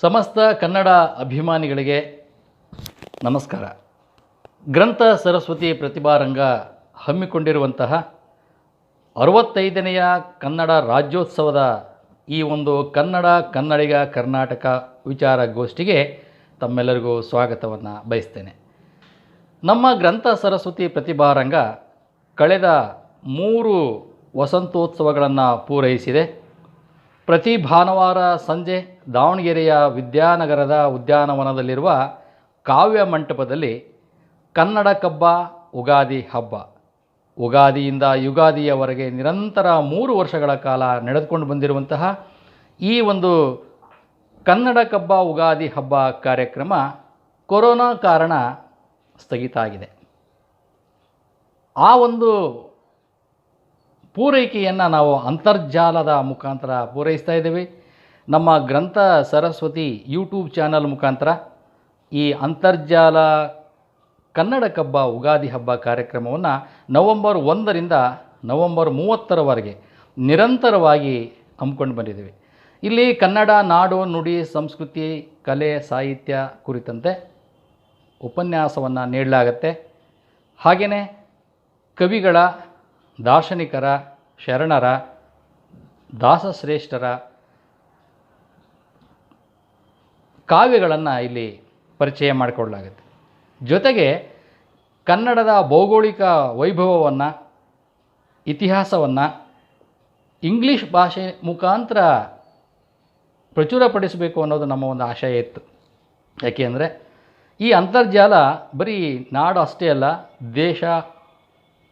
ಸಮಸ್ತ ಕನ್ನಡ ಅಭಿಮಾನಿಗಳಿಗೆ ನಮಸ್ಕಾರ. ಗ್ರಂಥ ಸರಸ್ವತಿ ಪ್ರತಿಭಾರಂಗ ಹಮ್ಮಿಕೊಂಡಿರುವಂತಹ 65ನೆಯ ಕನ್ನಡ ರಾಜ್ಯೋತ್ಸವದ ಈ ಒಂದು ಕನ್ನಡಿಗ ಕರ್ನಾಟಕ ವಿಚಾರಗೋಷ್ಠಿಗೆ ತಮ್ಮೆಲ್ಲರಿಗೂ ಸ್ವಾಗತವನ್ನು ಬಯಸ್ತೇನೆ. ನಮ್ಮ ಗ್ರಂಥ ಸರಸ್ವತಿ ಪ್ರತಿಭಾರಂಗ ಕಳೆದ 3 ವಸಂತೋತ್ಸವಗಳನ್ನು ಪೂರೈಸಿದೆ. ಪ್ರತಿ ಭಾನುವಾರ ಸಂಜೆ ದಾವಣಗೆರೆಯ ವಿದ್ಯಾನಗರದ ಉದ್ಯಾನವನದಲ್ಲಿರುವ ಕಾವ್ಯ ಮಂಟಪದಲ್ಲಿ ಕನ್ನಡ ಕಬ್ಬ ಉಗಾದಿ ಹಬ್ಬ, ಉಗಾದಿಯಿಂದ ಯುಗಾದಿಯವರೆಗೆ ನಿರಂತರ 3 ವರ್ಷಗಳ ಕಾಲ ನಡೆದುಕೊಂಡು ಬಂದಿರುವಂತಹ ಈ ಒಂದು ಕನ್ನಡ ಕಬ್ಬ ಉಗಾದಿ ಹಬ್ಬ ಕಾರ್ಯಕ್ರಮ ಕೊರೋನಾ ಕಾರಣ ಸ್ಥಗಿತ ಆಗಿದೆ. ಆ ಒಂದು ಪೂರೈಕೆಯನ್ನು ನಾವು ಅಂತರ್ಜಾಲದ ಮುಖಾಂತರ ಪೂರೈಸ್ತಾ ಇದ್ದೇವೆ. ನಮ್ಮ ಗ್ರಂಥ ಸರಸ್ವತಿ ಯೂಟ್ಯೂಬ್ ಚಾನಲ್ ಮುಖಾಂತರ ಈ ಅಂತರ್ಜಾಲ ಕನ್ನಡ ಕಬ್ಬ ಉಗಾದಿ ಹಬ್ಬ ಕಾರ್ಯಕ್ರಮವನ್ನು ನವೆಂಬರ್ 1ರಿಂದ ನವೆಂಬರ್ 30ರವರೆಗೆ ನಿರಂತರವಾಗಿ ಹಮ್ಮಿಕೊಂಡು ಬಂದಿದ್ದೇವೆ. ಇಲ್ಲಿ ಕನ್ನಡ ನಾಡು ನುಡಿ ಸಂಸ್ಕೃತಿ ಕಲೆ ಸಾಹಿತ್ಯ ಕುರಿತಂತೆ ಉಪನ್ಯಾಸವನ್ನು ನೀಡಲಾಗತ್ತೆ. ಹಾಗೆಯೇ ಕವಿಗಳ, ದಾರ್ಶನಿಕರ, ಶರಣರ, ದಾಸಶ್ರೇಷ್ಠರ ಕಾವ್ಯಗಳನ್ನು ಇಲ್ಲಿ ಪರಿಚಯ ಮಾಡಿಕೊಡಲಾಗುತ್ತೆ. ಜೊತೆಗೆ ಕನ್ನಡದ ಭೌಗೋಳಿಕ ವೈಭವವನ್ನು, ಇತಿಹಾಸವನ್ನು ಇಂಗ್ಲೀಷ್ ಭಾಷೆ ಮುಖಾಂತರ ಪ್ರಚುರಪಡಿಸಬೇಕು ಅನ್ನೋದು ನಮ್ಮ ಒಂದು ಆಶಯ ಇತ್ತು. ಯಾಕೆಂದರೆ ಈ ಅಂತರ್ಜಾಲ ಬರೀ ನಾಡು ಅಷ್ಟೇ ಅಲ್ಲ, ದೇಶ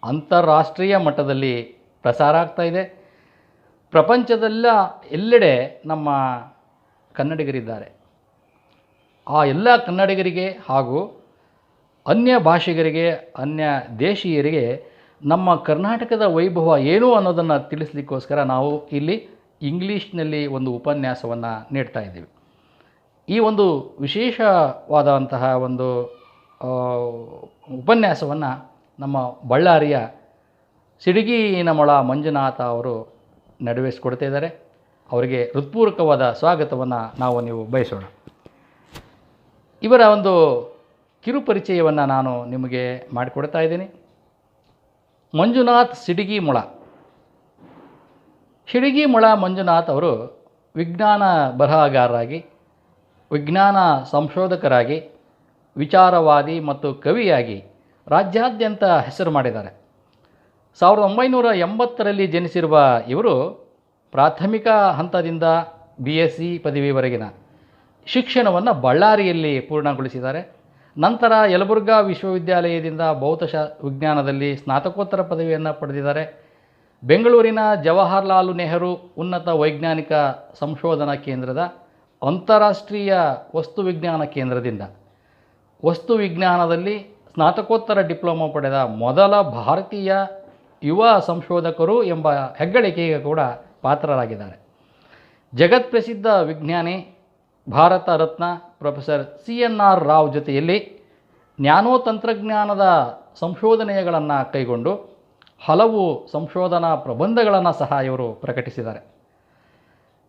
ಅಂತಾರಾಷ್ಟ್ರೀಯ ಮಟ್ಟದಲ್ಲಿ ಪ್ರಸಾರ ಆಗ್ತಾ ಇದೆ. ಪ್ರಪಂಚದೆಲ್ಲ ಎಲ್ಲೆಡೆ ನಮ್ಮ ಕನ್ನಡಿಗರಿದ್ದಾರೆ. ಆ ಎಲ್ಲ ಕನ್ನಡಿಗರಿಗೆ ಹಾಗೂ ಅನ್ಯ ಭಾಷಿಗರಿಗೆ, ಅನ್ಯ ದೇಶೀಯರಿಗೆ ನಮ್ಮ ಕರ್ನಾಟಕದ ವೈಭವ ಏನು ಅನ್ನೋದನ್ನು ತಿಳಿಸ್ಲಿಕ್ಕೋಸ್ಕರ ನಾವು ಇಲ್ಲಿ ಇಂಗ್ಲೀಷ್ನಲ್ಲಿ ಒಂದು ಉಪನ್ಯಾಸವನ್ನು ನೀಡ್ತಾ ಇದ್ದೀವಿ. ಈ ಒಂದು ವಿಶೇಷವಾದಂತಹ ಒಂದು ಉಪನ್ಯಾಸವನ್ನು ನಮ್ಮ ಬಳ್ಳಾರಿಯ ಸಿಡಿಗಿನಮೊಳ ಮಂಜುನಾಥ ಅವರು ನೆರವೇರಿಸಿಕೊಡ್ತಾ ಇದ್ದಾರೆ. ಅವರಿಗೆ ಹೃತ್ಪೂರ್ವಕವಾದ ಸ್ವಾಗತವನ್ನು ನೀವು ಬಯಸೋಣ. ಇವರ ಒಂದು ಕಿರುಪರಿಚಯವನ್ನು ನಾನು ನಿಮಗೆ ಮಾಡಿಕೊಡ್ತಾ ಇದ್ದೀನಿ. ಮಂಜುನಾಥ್ ಸಿಡಿಗಿಮೊಳ ಮಂಜುನಾಥ್ ಅವರು ವಿಜ್ಞಾನ ಬರಹಗಾರರಾಗಿ, ವಿಜ್ಞಾನ ಸಂಶೋಧಕರಾಗಿ, ವಿಚಾರವಾದಿ ಮತ್ತು ಕವಿಯಾಗಿ ರಾಜ್ಯಾದ್ಯಂತ ಹೆಸರು ಮಾಡಿದ್ದಾರೆ. 1980ರಲ್ಲಿ ಜನಿಸಿರುವ ಇವರು ಪ್ರಾಥಮಿಕ ಹಂತದಿಂದ BSc ಪದವಿವರೆಗಿನ ಶಿಕ್ಷಣವನ್ನು ಬಳ್ಳಾರಿಯಲ್ಲಿ ಪೂರ್ಣಗೊಳಿಸಿದ್ದಾರೆ. ನಂತರ ಯಲಬುರ್ಗಾ ವಿಶ್ವವಿದ್ಯಾಲಯದಿಂದ ವಿಜ್ಞಾನದಲ್ಲಿ ಸ್ನಾತಕೋತ್ತರ ಪದವಿಯನ್ನು ಪಡೆದಿದ್ದಾರೆ. ಬೆಂಗಳೂರಿನ ಜವಾಹರ್ಲಾಲ್ ನೆಹರು ಉನ್ನತ ವೈಜ್ಞಾನಿಕ ಸಂಶೋಧನಾ ಕೇಂದ್ರದ ಅಂತಾರಾಷ್ಟ್ರೀಯ ವಸ್ತುವಿಜ್ಞಾನ ಕೇಂದ್ರದಿಂದ ವಸ್ತುವಿಜ್ಞಾನದಲ್ಲಿ ಸ್ನಾತಕೋತ್ತರ ಡಿಪ್ಲೊಮಾ ಪಡೆದ ಮೊದಲ ಭಾರತೀಯ ಯುವ ಸಂಶೋಧಕರು ಎಂಬ ಹೆಗ್ಗಳಿಕೆಗೆ ಕೂಡ ಪಾತ್ರರಾಗಿದ್ದಾರೆ. ಜಗತ್ಪ್ರಸಿದ್ಧ ವಿಜ್ಞಾನಿ, ಭಾರತ ರತ್ನ ಪ್ರೊಫೆಸರ್ CNR ರಾವ್ ಜೊತೆಯಲ್ಲಿ ನ್ಯಾನೋ ತಂತ್ರಜ್ಞಾನದ ಸಂಶೋಧನೆಗಳನ್ನು ಕೈಗೊಂಡು ಹಲವು ಸಂಶೋಧನಾ ಪ್ರಬಂಧಗಳನ್ನು ಸಹ ಇವರು ಪ್ರಕಟಿಸಿದ್ದಾರೆ.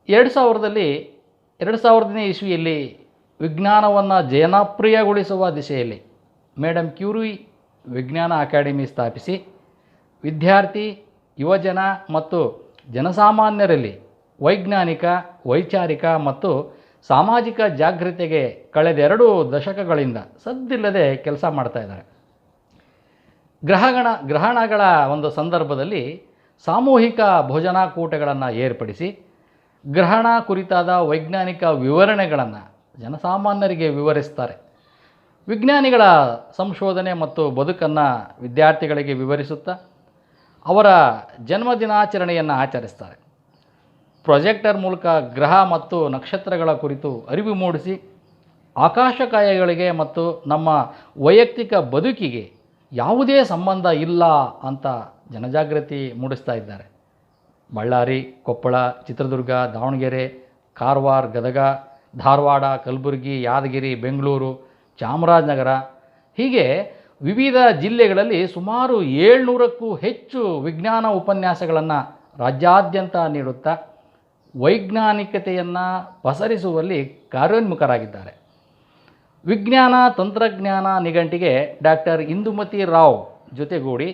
2000ನೇ ಇಸ್ವಿಯಲ್ಲಿ ವಿಜ್ಞಾನವನ್ನು ಜನಪ್ರಿಯಗೊಳಿಸುವ ದಿಶೆಯಲ್ಲಿ ಮೇಡಮ್ ಕ್ಯೂರಿ ವಿಜ್ಞಾನ ಅಕಾಡೆಮಿ ಸ್ಥಾಪಿಸಿ ವಿದ್ಯಾರ್ಥಿ, ಯುವಜನ ಮತ್ತು ಜನಸಾಮಾನ್ಯರಲ್ಲಿ ವೈಜ್ಞಾನಿಕ, ವೈಚಾರಿಕ ಮತ್ತು ಸಾಮಾಜಿಕ ಜಾಗೃತಿಗೆ ಕಳೆದ 2 ದಶಕಗಳಿಂದ ಸದ್ದಿಲ್ಲದೆ ಕೆಲಸ ಮಾಡ್ತಾ ಇದ್ದಾರೆ. ಗ್ರಹಣಗಳ ಒಂದು ಸಂದರ್ಭದಲ್ಲಿ ಸಾಮೂಹಿಕ ಭೋಜನಾಕೂಟಗಳನ್ನು ಏರ್ಪಡಿಸಿ ಗ್ರಹಣ ಕುರಿತಾದ ವೈಜ್ಞಾನಿಕ ವಿವರಣೆಗಳನ್ನು ಜನಸಾಮಾನ್ಯರಿಗೆ ವಿವರಿಸ್ತಾರೆ. ವಿಜ್ಞಾನಿಗಳ ಸಂಶೋಧನೆ ಮತ್ತು ಬದುಕನ್ನು ವಿದ್ಯಾರ್ಥಿಗಳಿಗೆ ವಿವರಿಸುತ್ತಾ ಅವರ ಜನ್ಮದಿನಾಚರಣೆಯನ್ನು ಆಚರಿಸ್ತಾರೆ. ಪ್ರೊಜೆಕ್ಟರ್ ಮೂಲಕ ಗ್ರಹ ಮತ್ತು ನಕ್ಷತ್ರಗಳ ಕುರಿತು ಅರಿವು ಮೂಡಿಸಿ ಆಕಾಶಕಾಯಗಳಿಗೆ ಮತ್ತು ನಮ್ಮ ವೈಯಕ್ತಿಕ ಬದುಕಿಗೆ ಯಾವುದೇ ಸಂಬಂಧ ಇಲ್ಲ ಅಂತ ಜನಜಾಗೃತಿ ಮೂಡಿಸ್ತಾ ಇದ್ದಾರೆ. ಬಳ್ಳಾರಿ, ಕೊಪ್ಪಳ, ಚಿತ್ರದುರ್ಗ, ದಾವಣಗೆರೆ, ಕಾರವಾರ, ಗದಗ, ಧಾರವಾಡ, ಕಲಬುರಗಿ, ಯಾದಗಿರಿ, ಬೆಂಗಳೂರು, ಚಾಮರಾಜನಗರ ಹೀಗೆ ವಿವಿಧ ಜಿಲ್ಲೆಗಳಲ್ಲಿ ಸುಮಾರು 700ಕ್ಕೂ ಹೆಚ್ಚು ವಿಜ್ಞಾನ ಉಪನ್ಯಾಸಗಳನ್ನು ರಾಜ್ಯಾದ್ಯಂತ ನೀಡುತ್ತಾ ವೈಜ್ಞಾನಿಕತೆಯನ್ನು ಪಸರಿಸುವಲ್ಲಿ ಕಾರ್ಯೋನ್ಮುಖರಾಗಿದ್ದಾರೆ. ವಿಜ್ಞಾನ ತಂತ್ರಜ್ಞಾನ ನಿಘಂಟಿಗೆ ಡಾಕ್ಟರ್ ಇಂದುಮತಿ ರಾವ್ ಜೊತೆಗೂಡಿ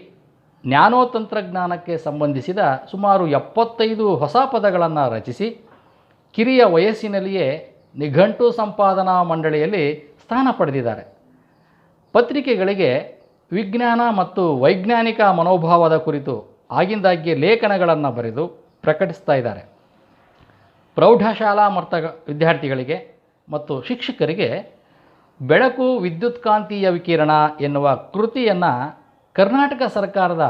ನ್ಯಾನೋ ತಂತ್ರಜ್ಞಾನಕ್ಕೆ ಸಂಬಂಧಿಸಿದ ಸುಮಾರು 75 ಹೊಸ ಪದಗಳನ್ನು ರಚಿಸಿ ಕಿರಿಯ ವಯಸ್ಸಿನಲ್ಲಿಯೇ ನಿಘಂಟು ಸಂಪಾದನಾ ಮಂಡಳಿಯಲ್ಲಿ ಸ್ಥಾನ ಪಡೆದಿದ್ದಾರೆ. ಪತ್ರಿಕೆಗಳಿಗೆ ವಿಜ್ಞಾನ ಮತ್ತು ವೈಜ್ಞಾನಿಕ ಮನೋಭಾವದ ಕುರಿತು ಆಗಿಂದಾಗ್ಗೆ ಲೇಖನಗಳನ್ನು ಬರೆದು ಪ್ರಕಟಿಸ್ತಾ ಇದ್ದಾರೆ. ಪ್ರೌಢಶಾಲಾ ವಿದ್ಯಾರ್ಥಿಗಳಿಗೆ ಮತ್ತು ಶಿಕ್ಷಕರಿಗೆ ಬೆಳಕು ವಿದ್ಯುತ್ಕಾಂತೀಯ ವಿಕಿರಣ ಎನ್ನುವ ಕೃತಿಯನ್ನು ಕರ್ನಾಟಕ ಸರ್ಕಾರದ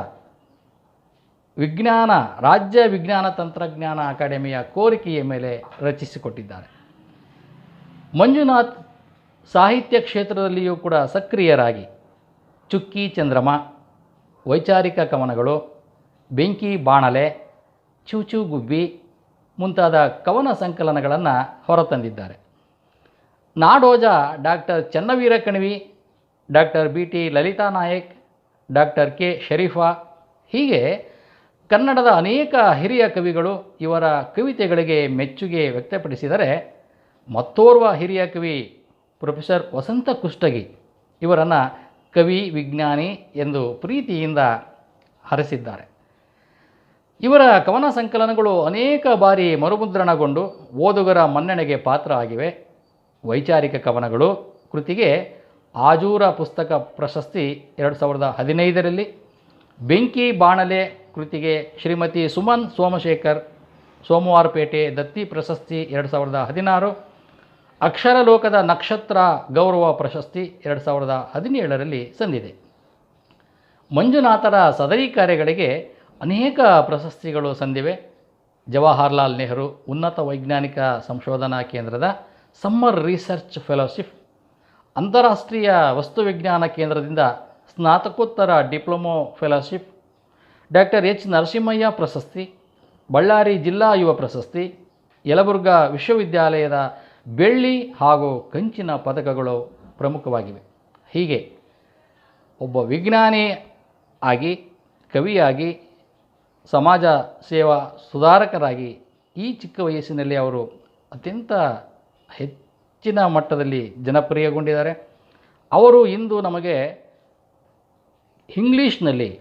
ರಾಜ್ಯ ವಿಜ್ಞಾನ ತಂತ್ರಜ್ಞಾನ ಅಕಾಡೆಮಿಯ ಕೋರಿಕೆಯ ಮೇಲೆ ರಚಿಸಿಕೊಟ್ಟಿದ್ದಾರೆ. ಮಂಜುನಾಥ್ ಸಾಹಿತ್ಯ ಕ್ಷೇತ್ರದಲ್ಲಿಯೂ ಕೂಡ ಸಕ್ರಿಯರಾಗಿ ಚುಕ್ಕಿ ಚಂದ್ರಮ, ವೈಚಾರಿಕ ಕವನಗಳು, ಬೆಂಕಿ ಬಾಣಲೆ, ಚೂಚು ಗುಬ್ಬಿ ಮುಂತಾದ ಕವನ ಸಂಕಲನಗಳನ್ನು ಹೊರತಂದಿದ್ದಾರೆ. Nadoja doctor Channaveera Kanavi, doctor BT Lalita Naik, doctor K Sharifa ಹೀಗೆ ಕನ್ನಡದ ಅನೇಕ ಹಿರಿಯ ಕವಿಗಳು ಇವರ ಕವಿತೆಗಳಿಗೆ ಮೆಚ್ಚುಗೆ ವ್ಯಕ್ತಪಡಿಸಿದರೆ, ಮತ್ತೋರ್ವ ಹಿರಿಯ ಕವಿ ಪ್ರೊಫೆಸರ್ ವಸಂತ ಕುಷ್ಟಗಿ ಇವರನ್ನು ಕವಿ ವಿಜ್ಞಾನಿ ಎಂದು ಪ್ರೀತಿಯಿಂದ ಹರಸಿದ್ದಾರೆ. ಇವರ ಕವನ ಸಂಕಲನಗಳು ಅನೇಕ ಬಾರಿ ಮರುಮುದ್ರಣಗೊಂಡು ಓದುಗರ ಮನ್ನಣೆಗೆ ಪಾತ್ರ ಆಗಿವೆ. ವೈಚಾರಿಕ ಕವನಗಳು ಕೃತಿಗೆ ಆಜೂರ ಪುಸ್ತಕ ಪ್ರಶಸ್ತಿ 2015ರಲ್ಲಿ, ಬೆಂಕಿ ಬಾಣಲೆ ಕೃತಿಗೆ ಶ್ರೀಮತಿ ಸುಮನ್ ಸೋಮಶೇಖರ್ ಸೋಮವಾರಪೇಟೆ ದತ್ತಿ ಪ್ರಶಸ್ತಿ 2016, ಅಕ್ಷರಲೋಕದ ನಕ್ಷತ್ರ ಗೌರವ ಪ್ರಶಸ್ತಿ 2017ರಲ್ಲಿ ಸಂದಿದೆ. ಮಂಜುನಾಥರ ಸದರಿ ಕಾರ್ಯಗಳಿಗೆ ಅನೇಕ ಪ್ರಶಸ್ತಿಗಳು ಸಂದಿವೆ. ಜವಾಹರ್ಲಾಲ್ ನೆಹರು ಉನ್ನತ ವೈಜ್ಞಾನಿಕ ಸಂಶೋಧನಾ ಕೇಂದ್ರದ ಸಮ್ಮರ್ ರಿಸರ್ಚ್ ಫೆಲೋಶಿಪ್, ಅಂತಾರಾಷ್ಟ್ರೀಯ ವಸ್ತುವಿಜ್ಞಾನ ಕೇಂದ್ರದಿಂದ ಸ್ನಾತಕೋತ್ತರ diploma fellowship, doctor H Narasimhaiah ಪ್ರಶಸ್ತಿ, ಬಳ್ಳಾರಿ ಜಿಲ್ಲಾ ಯುವ ಪ್ರಶಸ್ತಿ, ಯಲಬುರ್ಗಾ ವಿಶ್ವವಿದ್ಯಾಲಯದ ಬೆಳ್ಳಿ ಹಾಗೂ ಕಂಚಿನ ಪದಕಗಳು ಪ್ರಮುಖವಾಗಿವೆ. ಹೀಗೆ ಒಬ್ಬ ವಿಜ್ಞಾನಿ ಆಗಿ, ಕವಿಯಾಗಿ, ಸಮಾಜ ಸೇವಾ ಸುಧಾರಕರಾಗಿ ಈ ಚಿಕ್ಕ ವಯಸ್ಸಿನಲ್ಲಿ ಅವರು ಅತ್ಯಂತ ಹೆಚ್ಚಿನ ಮಟ್ಟದಲ್ಲಿ ಜನಪ್ರಿಯಗೊಂಡಿದ್ದಾರೆ. ಅವರು ಇಂದು ನಮಗೆ ಇಂಗ್ಲೀಷ್ನಲ್ಲಿ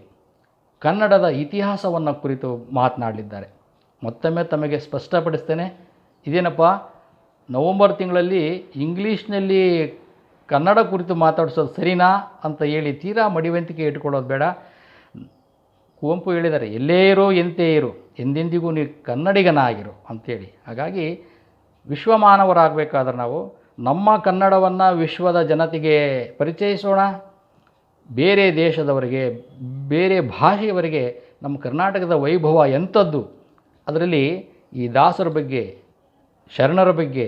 ಕನ್ನಡದ ಇತಿಹಾಸವನ್ನು ಕುರಿತು ಮಾತನಾಡಲಿದ್ದಾರೆ. ಮತ್ತೊಮ್ಮೆ ತಮಗೆ ಸ್ಪಷ್ಟಪಡಿಸ್ತೇನೆ, ಇದೇನಪ್ಪ ನವಂಬರ್ ತಿಂಗಳಲ್ಲಿ ಇಂಗ್ಲೀಷ್ನಲ್ಲಿ ಕನ್ನಡ ಕುರಿತು ಮಾತಾಡಿಸೋದು ಸರಿನಾ ಅಂತ ಹೇಳಿ ತೀರಾ ಮಡಿವಂತಿಕೆ ಇಟ್ಕೊಳ್ಳೋದು ಬೇಡ. ಕುವೆಂಪು ಹೇಳಿದ್ದಾರೆ, ಎಲ್ಲೇ ಇರೋ ಎಂತೇ ಇರು, ಎಂದೆಂದಿಗೂ ನೀವು ಕನ್ನಡಿಗನಾಗಿರು ಅಂಥೇಳಿ. ಹಾಗಾಗಿ ವಿಶ್ವಮಾನವರಾಗಬೇಕಾದ್ರೆ ನಾವು ನಮ್ಮ ಕನ್ನಡವನ್ನು ವಿಶ್ವದ ಜನತೆಗೆ ಪರಿಚಯಿಸೋಣ. ಬೇರೆ ದೇಶದವರಿಗೆ, ಬೇರೆ ಭಾಷೆಯವರಿಗೆ ನಮ್ಮ ಕರ್ನಾಟಕದ ವೈಭವ ಎಂಥದ್ದು, ಅದರಲ್ಲಿ ಈ ದಾಸರ ಬಗ್ಗೆ, ಶರಣರ ಬಗ್ಗೆ,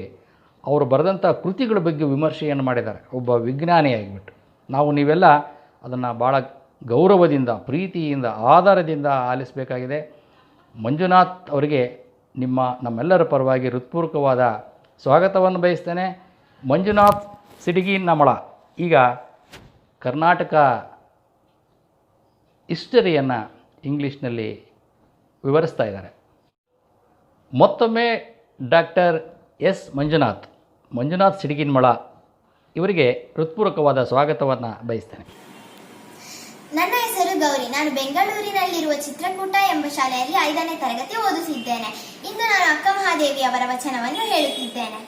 ಅವರು ಬರೆದಂಥ ಕೃತಿಗಳ ಬಗ್ಗೆ ವಿಮರ್ಶೆಯನ್ನು ಮಾಡಿದ್ದಾರೆ ಒಬ್ಬ ವಿಜ್ಞಾನಿಯಾಗಿಬಿಟ್ಟು. ನಾವು ನೀವೆಲ್ಲ ಅದನ್ನು ಭಾಳ ಗೌರವದಿಂದ, ಪ್ರೀತಿಯಿಂದ, ಆಧಾರದಿಂದ ಆಲಿಸಬೇಕಾಗಿದೆ. ಮಂಜುನಾಥ್ ಅವರಿಗೆ ನಮ್ಮೆಲ್ಲರ ಪರವಾಗಿ ಹೃತ್ಪೂರ್ವಕವಾದ ಸ್ವಾಗತವನ್ನು ಬಯಸ್ತೇನೆ. ಮಂಜುನಾಥ್ ಸಿಡಿಗಿ ನಮಳ ಈಗ ಕರ್ನಾಟಕ ಹಿಸ್ಟರಿಯನ್ನು ಇಂಗ್ಲೀಷ್ನಲ್ಲಿ ವಿವರಿಸ್ತಾ ಇದ್ದಾರೆ. ಮತ್ತೊಮ್ಮೆ ಡಾಕ್ಟರ್ S ಮಂಜುನಾಥ್ ಸಿಡಿಗಿನ್ಮಳ ಇವರಿಗೆ ಹೃತ್ಪೂರ್ವಕವಾದ ಸ್ವಾಗತವನ್ನು ಬಯಸ್ತೇನೆ. ನನ್ನ ಹೆಸರು ಗೌರಿ. ನಾನು ಬೆಂಗಳೂರಿನಲ್ಲಿರುವ ಚಿತ್ರಕೂಟ ಎಂಬ ಶಾಲೆಯಲ್ಲಿ 5ನೇ ತರಗತಿ ಓದುತ್ತಿದ್ದೇನೆ. ಇಂದು ನಾನು ಅಕ್ಕ ಮಹಾದೇವಿ ಅವರ ವಚನವನ್ನು ಹೇಳುತ್ತಿದ್ದೇನೆ.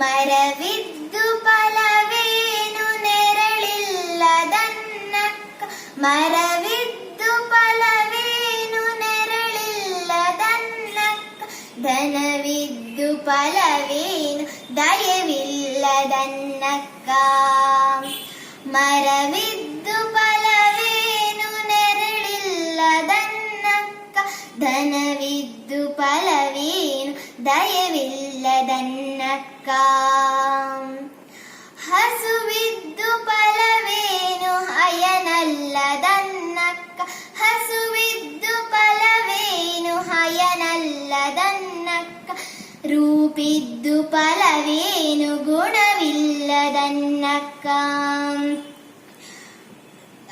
ಮರವಿದ್ದು ಫಲವೇನು ನೆರಳಿಲ್ಲದನ್ನಕ್ಕ, ಮರವಿದ್ದು ಫಲವೇನು ನೆರಳಿಲ್ಲದನ್ನಕ್ಕ, ಧನವಿದ್ದು ಫಲವೇನು ದಯವಿಲ್ಲದನ್ನಕ್ಕ. ಮರವಿದ್ದು ಫಲವೇನು ನೆರಳಿಲ್ಲದನ್ನಕ್ಕ, ಧನವಿದ್ದು ಫಲವೇನು ದಯವಿಲ್ಲದನ್ನಕ್ಕ. ಹಸುವಿದ್ದು ಫಲವೇನು ಹಯನಲ್ಲದನ್ನಕ್ಕ, ಹಸುವಿದ್ದು ಫಲವೇನು ಹಯನಲ್ಲದನ್ನಕ್ಕ. ರೂಪಿದ್ದು ಫಲವೇನು ಗುಣವಿಲ್ಲದನ್ನಕ್ಕ.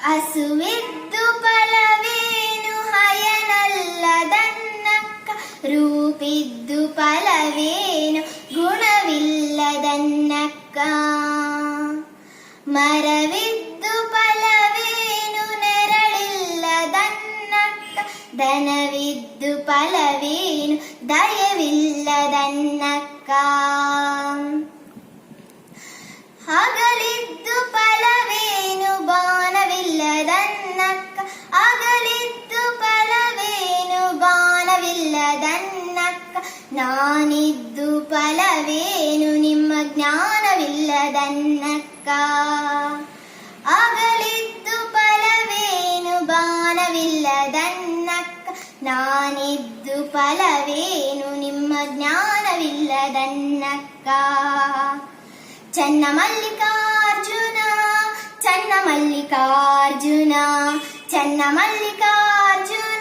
ಹಸುವಿದ್ದು ಫಲವೇನು ಹಯನಲ್ಲದನ್ನಕ್ಕ, ರೂಪ ರೂಪಿದ್ದು ಫಲವೇನು ಗುಣವಿಲ್ಲದನ್ನಕ್ಕ. ಮರವಿದ್ದು ಫಲವೇನು ನೆರಳಿಲ್ಲದನ್ನಕ್ಕ. ಧನವಿದ್ದು ಫಲವೇನು ದಯವಿಲ್ಲದನ್ನಕ್ಕ. ಹಗಲಿದ್ದು ಫಲವೇನು ಬಾಣವಿಲ್ಲದನ್ನಕ್ಕ. ಅಗಲಿದ್ದು ಫಲವೇನು ಬಾಣವಿಲ್ಲದನ್ನಕ್ಕ. ನಾನಿದ್ದು ಫಲವೇನು ನಿಮ್ಮ ಜ್ಞಾನವಿಲ್ಲದನ್ನಕ್ಕ. ಅಗಲಿದ್ದು ಫಲವೇನು ಬಾಣವಿಲ್ಲದನ್ನಕ್ಕ. ನಾನಿದ್ದು ಫಲವೇನು ನಿಮ್ಮ ಜ್ಞಾನವಿಲ್ಲದನ್ನಕ್ಕ. ಚನ್ನಮಲ್ಲಿಕಾರ್ಜುನ ಚನ್ನಮಲ್ಲಿಕಾರ್ಜುನ ಚನ್ನಮಲ್ಲಿಕಾರ್ಜುನ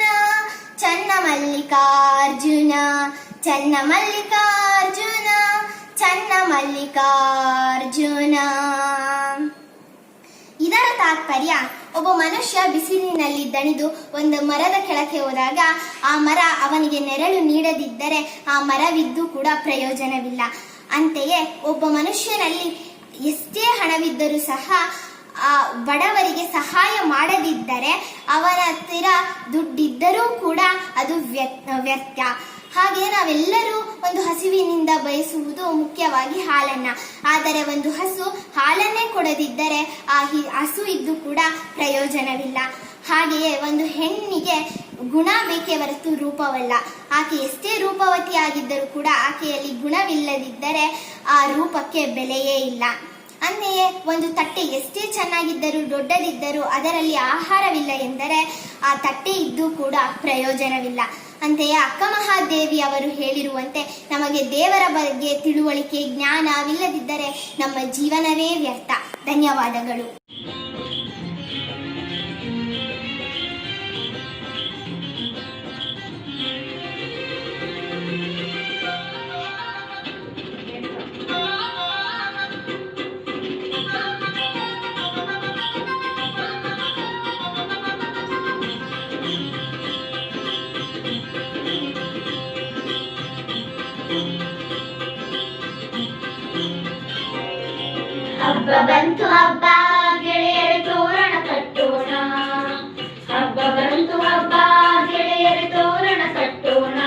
ಚನ್ನಮಲ್ಲಿಕಾರ್ಜುನ ಚನ್ನಮಲ್ಲಿಕಾರ್ಜುನ ಚನ್ನಮಲ್ಲಿಕಾರ್ಜುನ. ಇದರ ತಾತ್ಪರ್ಯ, ಒಬ್ಬ ಮನುಷ್ಯ ಬಿಸಿಲಿನಲ್ಲಿ ದಣಿದು ಒಂದು ಮರದ ಕೆಳಗೆ ಹೋದಾಗ ಆ ಮರ ಅವನಿಗೆ ನೆರಳು ನೀಡದಿದ್ದರೆ ಆ ಮರವಿದ್ದು ಕೂಡ ಪ್ರಯೋಜನವಿಲ್ಲ. ಅಂತೆಯೇ ಒಬ್ಬ ಮನುಷ್ಯನಲ್ಲಿ ಎಷ್ಟೇ ಹಣವಿದ್ದರೂ ಸಹ ಬಡವರಿಗೆ ಸಹಾಯ ಮಾಡದಿದ್ದರೆ ಅವನ ಹತ್ತಿರ ದುಡ್ಡಿದ್ದರೂ ಕೂಡ ಅದು ವ್ಯರ್ಥ. ಹಾಗೆ ನಾವೆಲ್ಲರೂ ಒಂದು ಹಸುವಿನಿಂದ ಬಯಸುವುದು ಮುಖ್ಯವಾಗಿ ಹಾಲನ್ನ. ಆದರೆ ಒಂದು ಹಸು ಹಾಲನ್ನೇ ಕೊಡದಿದ್ದರೆ ಆ ಹಸು ಇದ್ದು ಕೂಡ ಪ್ರಯೋಜನವಿಲ್ಲ. ಹಾಗೆಯೇ ಒಂದು ಹೆಣ್ಣಿಗೆ ಗುಣ ಬೇಕೇ ಹೊರತು ರೂಪವಲ್ಲ. ಆಕೆ ಎಷ್ಟೇ ರೂಪವತಿಯಾಗಿದ್ದರೂ ಕೂಡ ಆಕೆಯಲ್ಲಿ ಗುಣವಿಲ್ಲದಿದ್ದರೆ ಆ ರೂಪಕ್ಕೆ ಬೆಲೆಯೇ ಇಲ್ಲ. ಅಂತೆಯೇ ಒಂದು ತಟ್ಟೆ ಎಷ್ಟೇ ಚೆನ್ನಾಗಿದ್ದರೂ ದೊಡ್ಡದಿದ್ದರೂ ಅದರಲ್ಲಿ ಆಹಾರವಿಲ್ಲ ಎಂದರೆ ಆ ತಟ್ಟೆ ಇದ್ದು ಕೂಡ ಪ್ರಯೋಜನವಿಲ್ಲ. ಅಂತೆಯೇ ಅಕ್ಕ ಮಹಾದೇವಿ ಅವರು ಹೇಳಿರುವಂತೆ ನಮಗೆ ದೇವರ ಬಗ್ಗೆ ತಿಳುವಳಿಕೆ ಜ್ಞಾನವಿಲ್ಲದಿದ್ದರೆ ನಮ್ಮ ಜೀವನವೇ ವ್ಯರ್ಥ. ಧನ್ಯವಾದಗಳು. ಹಬ್ಬ ಬಂತು ಹಬ್ಬ ಗೆಳೆಯರು ತೋರಣ ಕಟ್ಟೋಣ. ಹಬ್ಬ ಬಂತು ಹಬ್ಬ ಗೆಳೆಯರು ತೋರಣ ಕಟ್ಟೋಣ.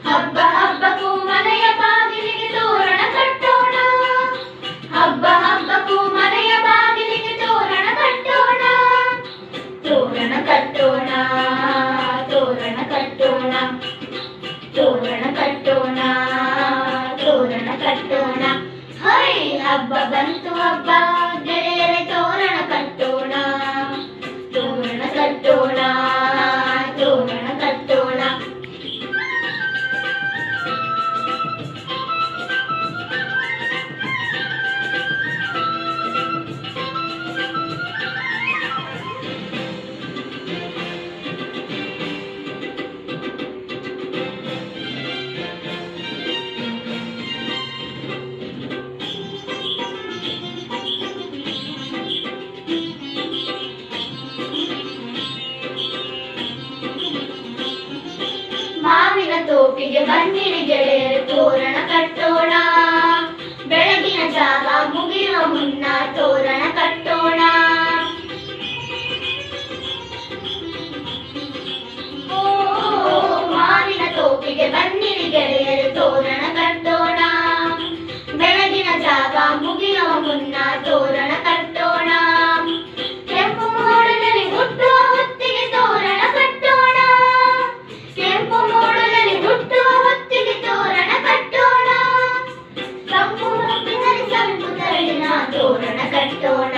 ಹಬ್ಬ ಹಬ್ಬಕ್ಕೂ ಮನೆಯ ಬಾಗಿಲಿಗೆ ತೋರಣ ಕಟ್ಟೋಣ. ಹಬ್ಬ ಹಬ್ಬಕ್ಕೂ ಮನೆಯ ಬಾಗಿಲಿಗೆ ತೋರಣ ಕಟ್ಟೋಣ. ತೋರಣ ಕಟ್ಟೋಣ, ತೋರಣ ಕಟ್ಟೋಣ, ತೋರಣ ಕಟ್ಟೋಣ, ತೋರಣ ಕಟ್ಟೋಣ. ಹೈ ಹಬ್ಬ ಬಂತು ಹಬ್ಬ ಗೆಳೆಯರೆ ತೋರಣ ಕಟ್ಟೋಣ. ತೋರಣ ಕಟ್ಟೋಣ, ತೋರಣ ಕಟ್ಟೋಣ. ಮಾವಿನ ತೋಪಿಗೆ ಬನ್ನಿರಿ ಗೆಳೆಯರು ತೋರಣ ಕಟ್ಟೋಣ. ಬೆಳಗಿನ ಜಾವ ಮುಗಿಯುವ ಮುನ್ನ ತೋರಣ ಕಟ್ಟೋಣ. ಮಾವಿನ ತೋಪಿಗೆ ಬನ್ನಿರಿ ಗೆಳೆಯರು ತೋರಣ ಕಟ್ಟೋಣ. ಬೆಳಗಿನ ಜಾವ ಮುಗಿಯುವ ಮುನ್ನ ತೋರಣ ಕಟ್ಟೋಣ. ಕೆಂಪು ಮೋಡದಲ್ಲಿ ಹುಟ್ಟುವ ಹೊತ್ತಿಗೆ ತೋರಣ ಕಟ್ಟೋಣ. ಕೆಂಪು ಮೋಡದಲ್ಲಿ ಹುಟ್ಟುವ ಹೊತ್ತಿಗೆ ತೋರಣ ಕಟ್ಟೋಣ. ಕಪ್ಪು ಮಬ್ಬಿನಲ್ಲಿ ಸಂಪು ತರಳಿನ ತೋರಣ ಕಟ್ಟೋಣ.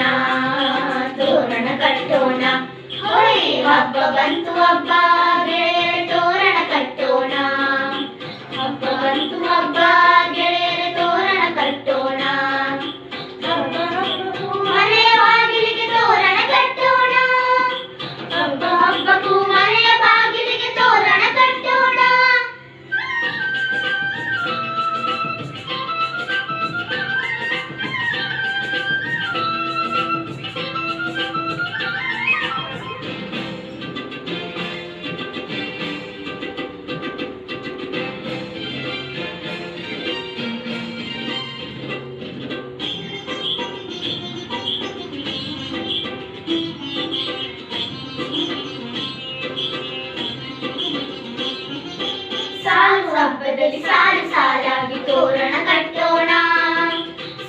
ಹಬ್ಬದಲ್ಲಿ ಸಾಲು ಸಾಲಾಗಿ ತೋರಣ ಕಟ್ಟೋಣ.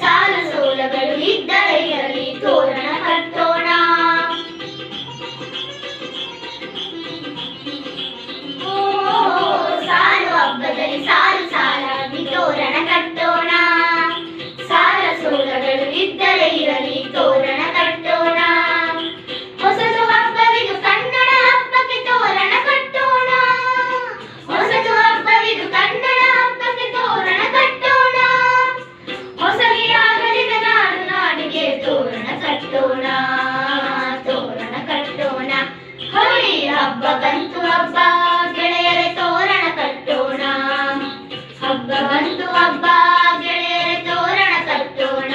ಸಾಲು ಸೋಲಗಳು ಇದ್ದರೆ ಇರಲಿ ತೋರಣ ಕಟ್ಟೋಣ. ಓ ಸಾಲು ಹಬ್ಬದಲ್ಲಿ ಸಾಲು ಸಾಲಾಗಿ ತೋರಣ ಕಟ್ಟೋಣ. ಸಾಲ ಸೋಲಗಳು ಇದ್ದರೆ ಇರಲಿ ತೋರಣ ಕಟ್ಟೋಣ. ಹೊಸದು ಹಬ್ಬವಿದು ಕನ್ನಡ ಹಬ್ಬಕ್ಕೆ ತೋರಣ ಕಟ್ಟೋಣ. ಹೊಸದು ಹಬ್ಬವಿದು ಕನ್ನಡ ಹಬ್ಬಕ್ಕೆ ತೋರಣ ಕಟ್ಟೋಣ. ಹೊಸಗಿಯಾಗಲಿದ ನಾಡು ನಾಡಿಗೆ ತೋರಣ ಕಟ್ಟೋಣ. ತೋರಣ ಕಟ್ಟೋಣ. ಹೋಳಿ ಹಬ್ಬ ಬಂತು ಹಬ್ಬ ಗೆಳೆಯರೆ ತೋರಣ ಕಟ್ಟೋಣ. ಹಬ್ಬ ಬಂತು ಹಬ್ಬ ಗೆಳೆಯರೆ ತೋರಣ ಕಟ್ಟೋಣ.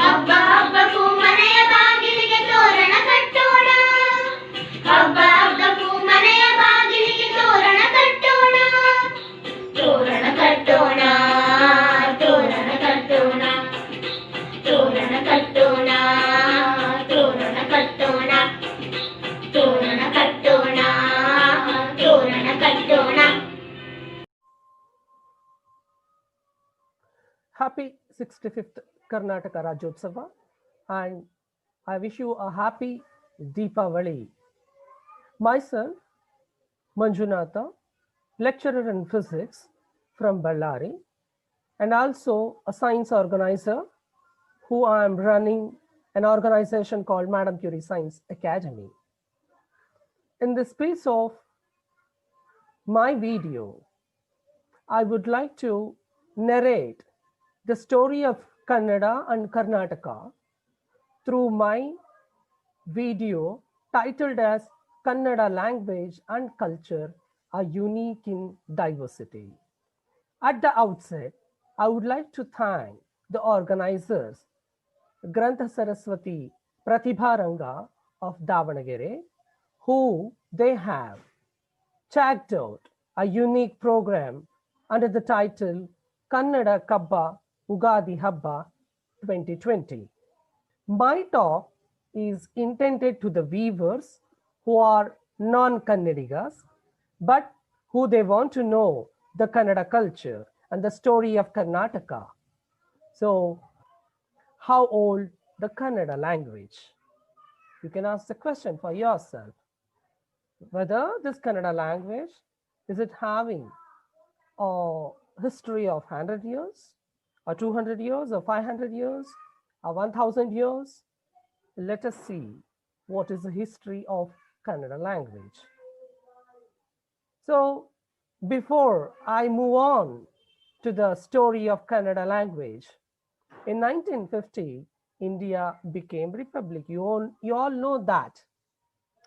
ಹಬ್ಬ ಹಬ್ಬಕ್ಕೂ ಮನೆಯ ಬಾಗಿಲಿಗೆ ತೋರಣ ಕಟ್ಟೋಣ. ಹಬ್ಬ ಹಬ್ಬಕ್ಕೂ ಮನೆಯ ಬಾಗಿಲಿಗೆ ತೋರಣ ಕಟ್ಟೋಣ. ತೋರಣ ಕಟ್ಟೋಣ. ತೋರಣ ಕಟ್ಟೋಣ. ತೋರಣ ಕಟ್ಟೋಣ. ತೋರಣ ಕಟ್ಟೋಣ. ತೋರಣ ಕಟ್ಟೋಣ. ತೋರಣ ಕಟ್ಟೋಣ. Happy 65th Karnataka Rajyotsava, and I wish you a happy Deepavali. Myself, Manjunatha, lecturer in physics from Ballari, and also a science organizer who I am running an organization called Madam Curie Science Academy. In the space of my video, I would like to narrate the story of Kannada and Karnataka through my video titled as Kannada Language and Culture are Unique in Diversity. At the outset, I would like to thank the organizers, Grantha Saraswati Pratibharanga of Davanagere, who they have checked out a unique program under the title Kannada Kabba Ugadi Habba 2020. My talk is intended to the viewers who are non-Kannadigas, but who they want to know the Kannada culture and the story of Karnataka. So, how old the Kannada language? You can ask the question for yourself. Whether this Kannada language, is it having a history of 100 years, or 200 years, or 500 years, or 1000 years? Let us see what is the history of Kannada language. So, before I move on to the story of Kannada language, in 1950, India became republic. You all know that.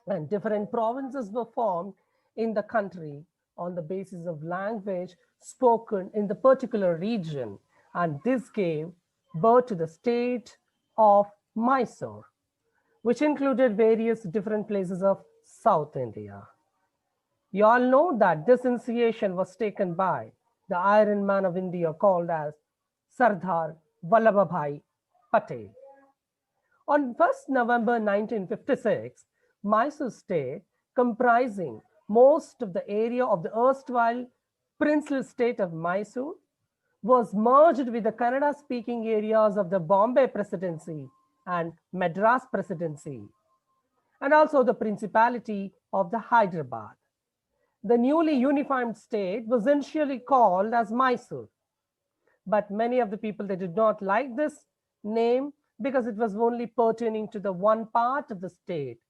And different provinces were formed in the country on the basis of language spoken in the particular region. And this gave birth to the state of Mysore, which included various different places of South India. You all know that this initiation was taken by the Iron Man of India called as Sardar Vallabhbhai Patel. On 1st November 1956, Mysore state, comprising most of the area of the erstwhile princely state of Mysore, was merged with the Kannada-speaking areas of the Bombay Presidency and Madras Presidency, and also the Principality of the Hyderabad. The newly unified state was initially called as Mysore, but many of the people, they did not like this name because it was only pertaining to the one part of the state.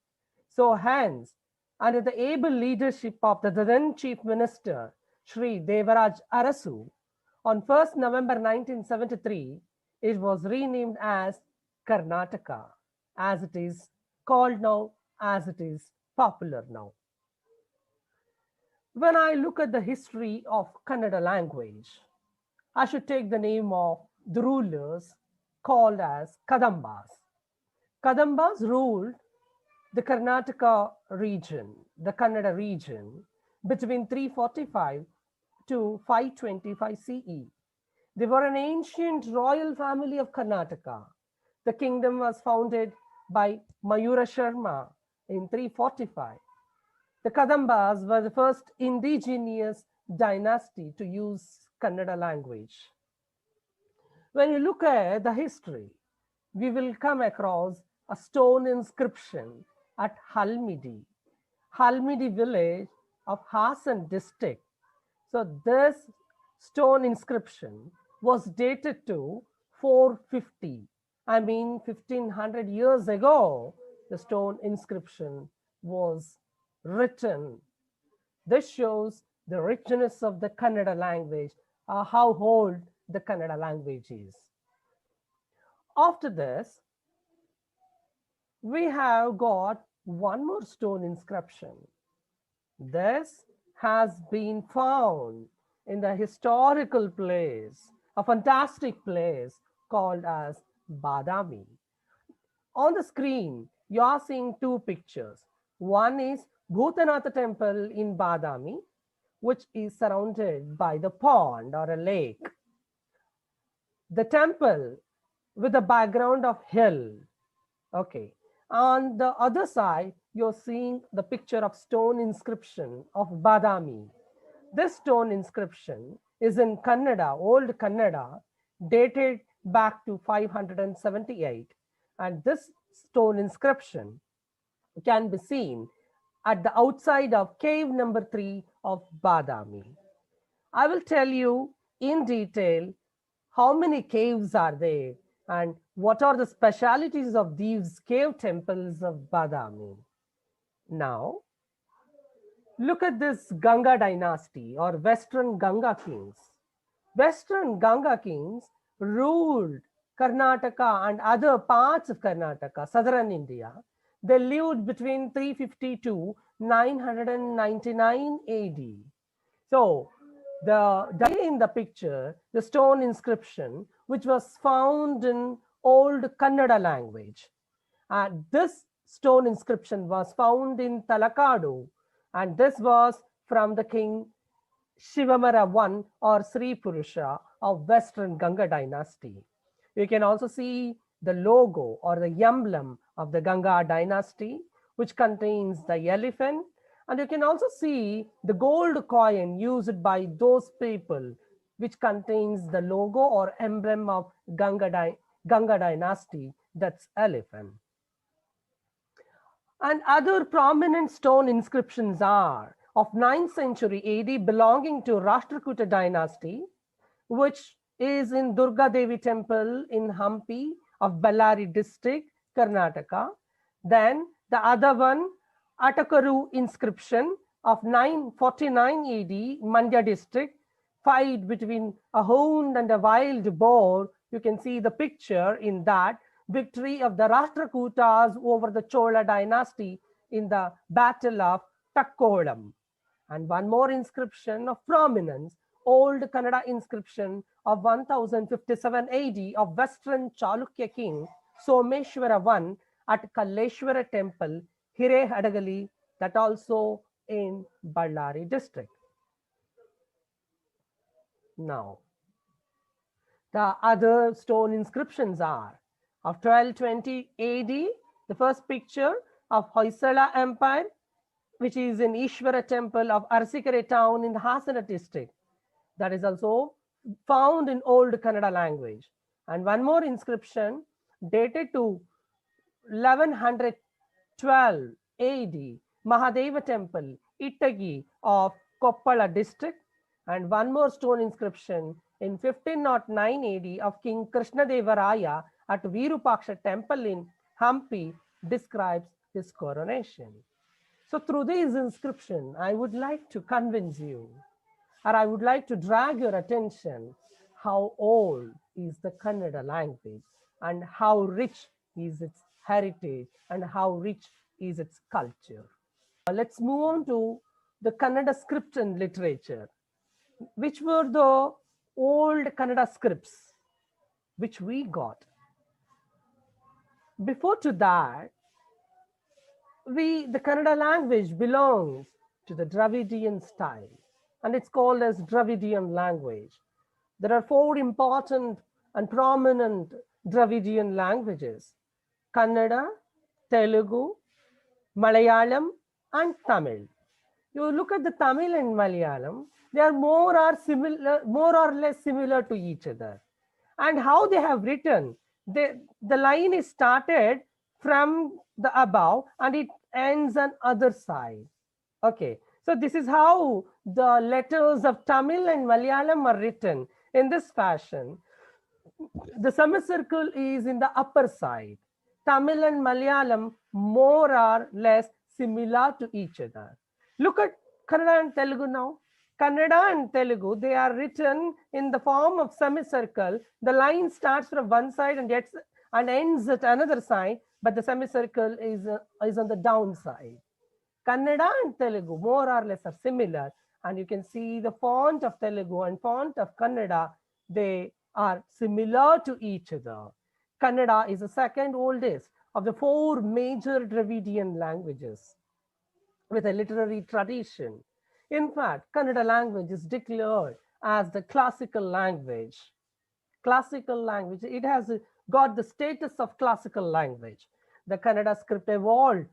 So hence, under the able leadership of the then Chief Minister, Shri Devaraj Arasu, on 1st November 1973, it was renamed as Karnataka, as it is called now, as it is popular now. When I look at the history of Kannada language, I should take the name of the rulers called as Kadambas. Kadambas ruled the Karnataka region, the Kannada region, between 345 to 525 CE. They were an ancient royal family of Karnataka. The kingdom was founded by Mayura Sharma in 345. The Kadambas were the first indigenous dynasty to use Kannada language. When you look at the history, we will come across a stone inscription at Halmidi village of Hassan district. So this stone inscription was dated to 450. I mean 1500 years ago, the stone inscription was written. This shows the richness of the Kannada language, how old the Kannada language is. After this, we have got one more stone inscription. This has been found in the historical place, a fantastic place called as Badami. On the screen, you are seeing two pictures. One is Bhutanatha temple in Badami, which is surrounded by the pond or a lake. The temple with a background of hill. Okay. On the other side, you're seeing the picture of stone inscription of Badami. This stone inscription is in Kannada, old Kannada, dated back to 578. And this stone inscription can be seen at the outside of cave number 3 of Badami. I will tell you in detail how many caves are there and what are the specialities of these cave temples of Badami. Now, look at this Ganga dynasty or Western Ganga kings. Western Ganga kings ruled Karnataka and other parts of Karnataka, southern India. They lived between 350 to 999 AD. So, in the picture, the stone inscription, which was found in old Kannada language. This stone inscription was found in Talakadu, and this was from the king Shivamara I or Sri Purusha of Western Ganga dynasty. You can also see the logo or the emblem of the Ganga dynasty, which contains the elephant. And you can also see the gold coin used by those people, which contains the logo or emblem of Ganga dynasty, that's elephant. And other prominent stone inscriptions are of 9th century AD belonging to Rashtrakuta dynasty, which is in Durga Devi temple in Hampi of Bellary district, Karnataka. Then the other one, Atakaru inscription of 949 AD, Mandya district, fight between a hound and a wild boar. You can see the picture in that victory of the Rashtrakutas over the Chola dynasty in the Battle of Takkolam. And one more inscription of prominence, old Kannada inscription of 1057 AD of Western Chalukya king Someshwara I at Kalleshwara temple, Hirehadagali, that also in Ballari district. Now, the other stone inscriptions are of 1220 AD, the first picture of Hoysala Empire, which is in Ishwara temple of Arsikare town in the Hasana district. That is also found in old Kannada language. And one more inscription dated to 1112 AD, Mahadeva temple, Ittagi of Koppala district. And one more stone inscription in 1509 AD of King Krishnadevaraya at Virupaksha temple in Hampi describes his coronation. So through this inscription, I would like to convince you, or I would like to drag your attention, how old is the Kannada language and how rich is its heritage and how rich is its culture. Let's move on to the Kannada script and literature. Which were the old Kannada scripts which we got? Before to that, the Kannada language belongs to the Dravidian style, and it's called as Dravidian language. There are 4 important and prominent Dravidian languages: Kannada, Telugu, Malayalam, and Tamil. You look at the Tamil and Malayalam, they are more or less similar to each other. And how they have written, the line is started from the above and it ends on other side. Okay, so this is how the letters of Tamil and Malayalam are written in this fashion. The semicircle is in the upper side. Tamil and Malayalam more or less similar to each other. Look at Kannada and Telugu now. Kannada and Telugu, they are written in the form of semicircle. The line starts from one side and ends at another side, but the semicircle is on the downside. Kannada and Telugu more or less are similar, and you can see the font of Telugu and font of Kannada, they are similar to each other. Kannada is the second oldest of the 4 major Dravidian languages with a literary tradition. In fact, Kannada language is declared as the classical language. Classical language, it has got the status of classical language. The Kannada script evolved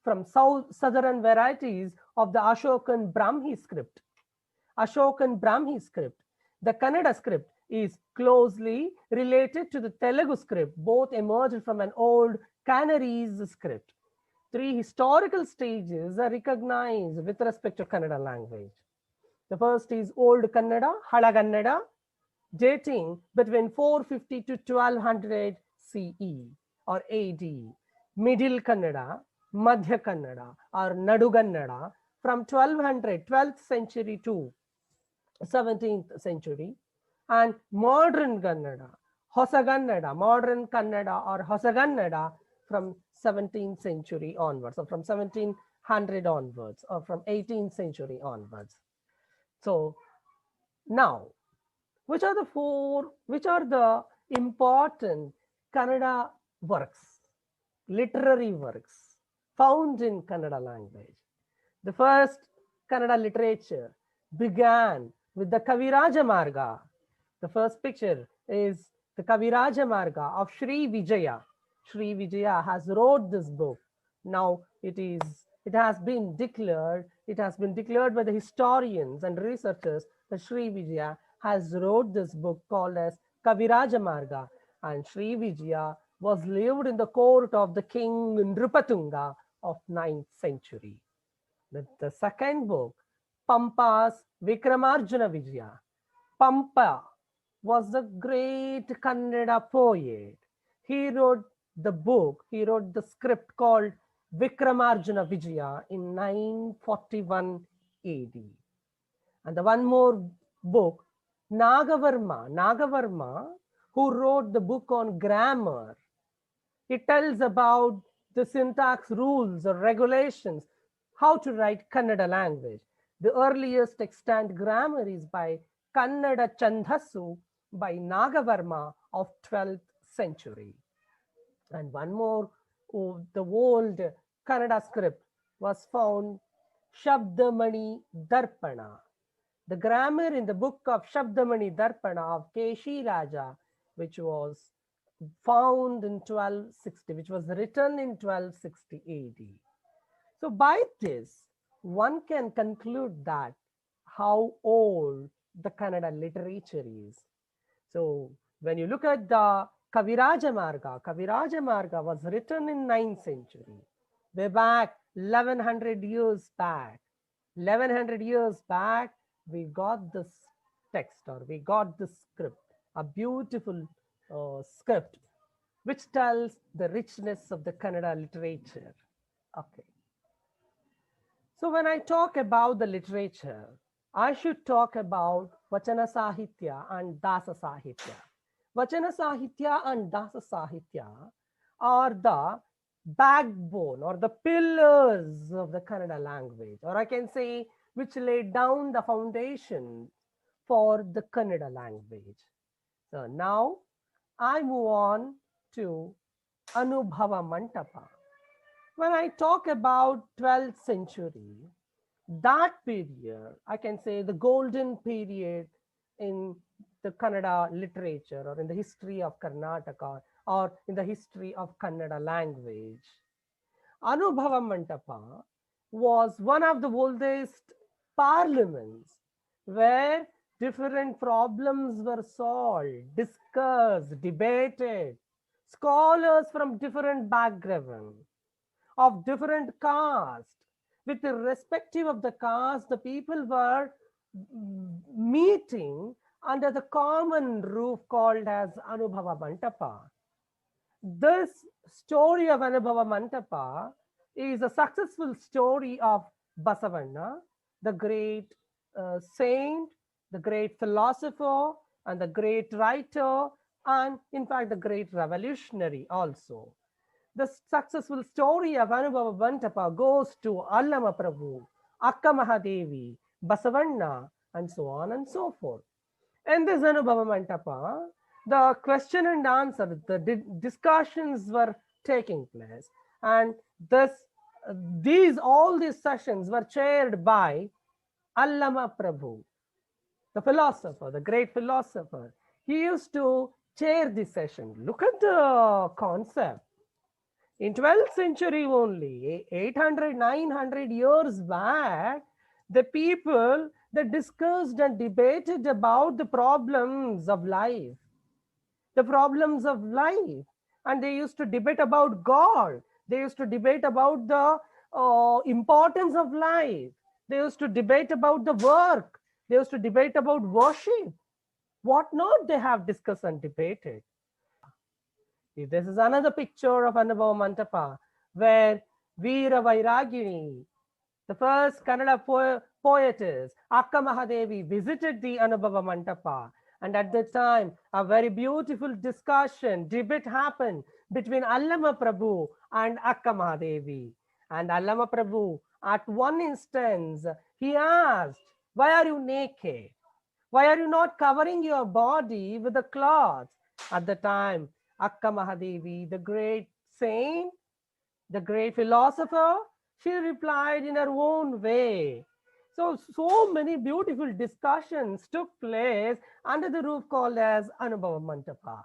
from southern varieties of the Ashokan Brahmi script. Ashokan Brahmi script. The Kannada script is closely related to the Telugu script. Both emerged from an old Canarese script. 3 historical stages are recognized with respect to Kannada language. The first is Old Kannada, Halagannada, dating between 450 to 1200 CE or AD. Middle Kannada, Madhya Kannada or Nadugannada from 12th century to 17th century, and modern Kannada, Hosagannada, modern Kannada or Hosagannada from 17th century onwards, or from 1700 onwards, or from 18th century onwards. So now, which are the important Kannada works, literary works found in Kannada language? The first Kannada literature began with the Kaviraja Marga. The first picture is the Kaviraja Marga of Sri Vijaya. Sri Vijaya has wrote this book. Now it has been declared by the historians and researchers that Sri Vijaya has wrote this book called as Kaviraja Marga, and Sri Vijaya was lived in the court of the king Nrupatunga of 9th century. The second book, Pampa's Vikramarjuna Vijaya. Pampa was the great Kannada poet. He wrote the script called Vikramarjuna Vijaya in 941 AD. And the one more book, Nagavarma, who wrote the book on grammar. It tells about the syntax rules or regulations, how to write Kannada language. The earliest extant grammar is by Kannada Chandhasu by Nagavarma of 12th century. And one more, the old Kannada script was found, Shabdamani Darpana. The grammar in the book of Shabdamani Darpana of Keshi Raja, which was found in 1260, which was written in 1260 AD. So by this, one can conclude that how old the Kannada literature is. So when you look at the Kaviraja Marga was written in 9th century, way back 1100 years back. 1100 years back, we got this text, or we got this script, a beautiful script, which tells the richness of the Kannada literature. Okay. So when I talk about the literature, I should talk about Vachana Sahitya and Dasa Sahitya. Vachana Sahitya and Dasa Sahitya are the backbone or the pillars of the Kannada language, or I can say which laid down the foundation for the Kannada language. So now I move on to Anubhava Mantapa. When I talk about 12th century, that period, I can say the golden period in the Kannada literature, or in the history of Karnataka, or in the history of Kannada language. Anubhava Mantapa was one of the oldest parliaments where different problems were solved, discussed, debated. Scholars from different backgrounds, of different caste, with the respective of the caste, the people were meeting under the common roof called as Anubhava Mantapa. This story of Anubhava Mantapa is a successful story of Basavanna, the great saint, the great philosopher, and the great writer, and in fact, the great revolutionary also. The successful story of Anubhava Mantapa goes to Allama Prabhu, Akka Mahadevi, Basavanna, and so on and so forth. In this Anubhava Mantapa, the question and answer, the discussions were taking place, and thus all these sessions were chaired by Allama Prabhu, the philosopher, the great philosopher. He used to chair this session. Look at the concept. In 12th century only, 800, 900 years back, the people that discussed and debated about the problems of life, and they used to debate about God. They used to debate about the importance of life. They used to debate about the work. They used to debate about worship. What not they have discussed and debated. This is another picture of Anubhava Mantapa where Veera Vairagini, the first Kannada poetess, Akka Mahadevi, visited the Anubhava Mantapa. And at that time, a very beautiful discussion, debate happened between Allama Prabhu and Akka Mahadevi. And Allama Prabhu, at one instance, he asked, "Why are you naked? Why are you not covering your body with a cloth?" At the time, Akka Mahadevi, the great saint, the great philosopher, she replied in her own way. So many beautiful discussions took place under the roof called as Anubhava Mantapa.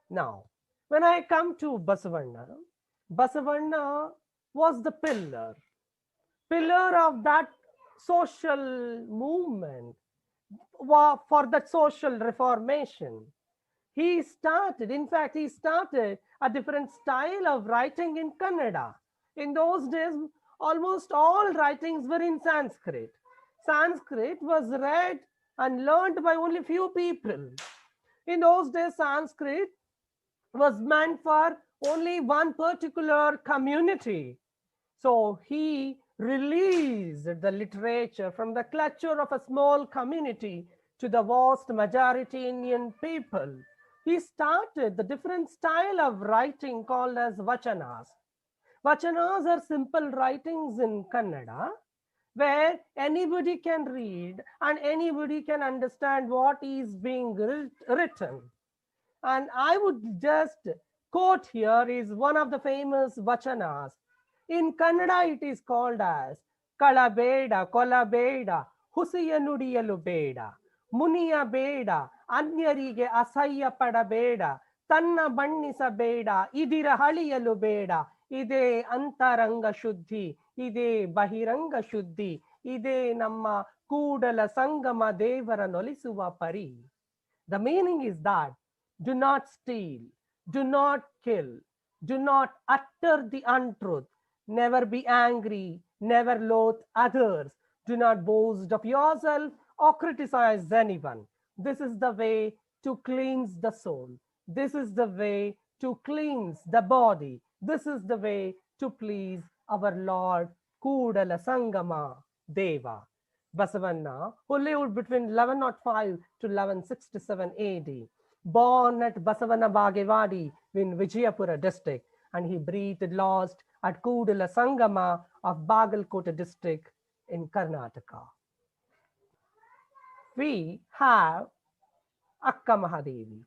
Now, when I come to Basavanna, Basavanna was the pillar of that social movement, for that social reformation. He started a different style of writing in Kannada. In those days, almost all writings were in Sanskrit. Sanskrit was read and learned by only few people. In those days, Sanskrit was meant for only one particular community. So he released the literature from the clutcher of a small community to the vast majority Indian people. He started the different style of writing called as vachanas. Vachanas are simple writings in Kannada where anybody can read and anybody can understand what is being written. And I would just quote here is one of the famous vachanas. In Kannada, it is called as Kalabeda, Kolabeda, Husiya Nudiyalu Beda, Muniya Beda, Anyarige Asaya Padabeda, Tanna Bannisabeda, Idira Haliyalu Beda, Ide Antaranga Shuddhi, Ide Bahiranga Shuddhi, Ide Namma Kudala Sangama Devara Nolisuva Pari. The meaning is that do not steal, do not kill, do not utter the untruth, never be angry, never loathe others, do not boast of yourself or criticize anyone. This is the way to cleanse the soul. This is the way to cleanse the body. This is the way to please our Lord Kudala Sangama Deva. Basavanna, who lived between 1105 to 1167 AD, born at Basavanna Bagewadi in Vijayapura district, and he breathed last at Kudala Sangama of Bagalkota district in Karnataka. We have Akka Mahadevi.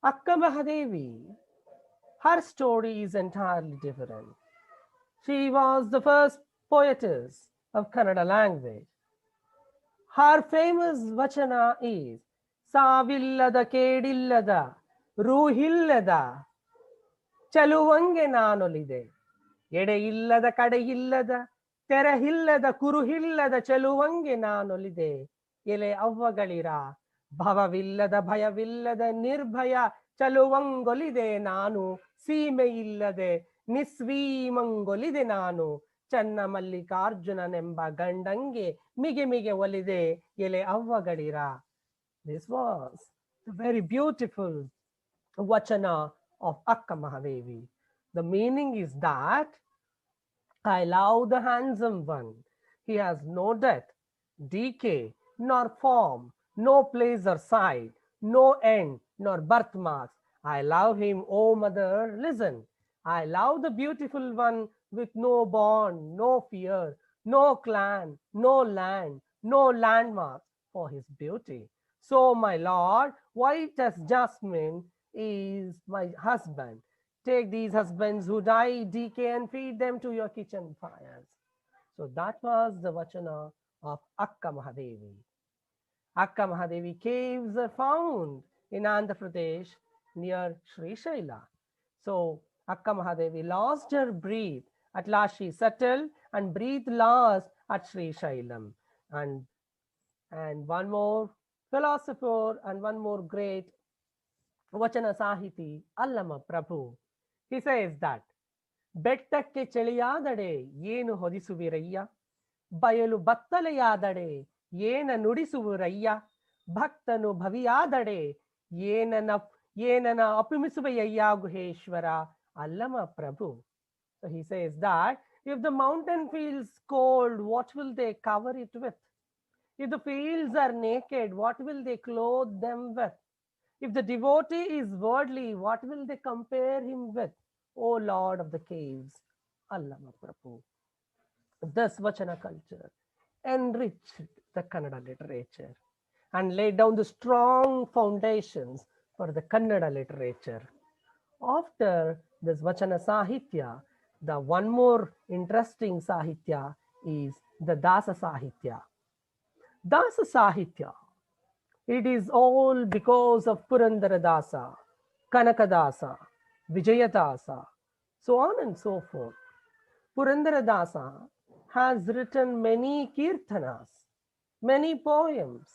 Akka Mahadevi, her story is entirely different. She was the first poetess of Kannada language. Her famous vachana is Savillada Kedillada Ruhillada Chaluvange Nanolide Yede Illada Kada Illada ತೆರಹಿಲ್ಲದ ಕುರುಹಿಲ್ಲದ ಚೆಲುವಂಗೆ ನಾನೊಲಿದೆ ಎಲೆ ಅವ್ವಗಳಿರ ಭವವಿಲ್ಲದ ಭಯವಿಲ್ಲದ ನಿರ್ಭಯ ಚಲುವಂಗೊಲಿದೆ ನಾನು ಸೀಮೆ ಇಲ್ಲದೆ ನಿಸ್ವೀಮಂಗೊಲಿದೆ ನಾನು ಚನ್ನ ಮಲ್ಲಿಕಾರ್ಜುನನೆಂಬ ಗಂಡಂಗೆ ಮಿಗೆ ಮಿಗೆ ಒಲಿದೆ ಎಲೆ ಅವ್ವಗಳಿರ. This was the very beautiful Vachana of Akka Mahadevi. The meaning is that I love the handsome one. He has no death, decay, nor form, no place or side, no end, nor birthmarks. I love him, O mother, listen. I love the beautiful one with no bond, no fear, no clan, no land, no landmarks for his beauty. So, my Lord, white as jasmine is my husband. Take these husbands who die, decay, and feed them to your kitchen fires. So that was the Vachana of Akka Mahadevi. Akka Mahadevi caves are found in Andhra Pradesh near Sri Shaila. So Akka Mahadevi lost her breath. At last she settled and breathed last at Sri Shailam. And one more philosopher and one more great Vachana Sahiti, Allama Prabhu. He says that ಬೆಟ್ಟಕ್ಕೆ ಚಳಿಯಾದಡೆ ಏನು ಹೊದಿಸುವಿರಯ್ಯ, ಬಯಲು ಬತ್ತಲೆಯಾದಡೆ ಏನ ನುಡಿಸುವಿರಯ್ಯ, ಭಕ್ತನು ಭವಿಯಾದಡೆ ಏನನ ಅಪಿಮಿಸುವೆಯಯ್ಯ ಗುಹೇಶ್ವರ ಅಲ್ಲಮ ಪ್ರಭು. So he says that if the mountain feels cold, what will they cover it with? If the fields are naked, what will they clothe them with? If the devotee is worldly, what will they compare him with? O Lord of the caves, Allama Prabhu. This Vachana culture enriched the Kannada literature and laid down the strong foundations for the Kannada literature. After this Vachana Sahitya, the one more interesting Sahitya is the Dasa Sahitya. Dasa Sahitya, it is all because of Purandaradasa, Kanakadasa, Vijayadasa, so on and so forth. Purandaradasa has written many kirtanas, many poems,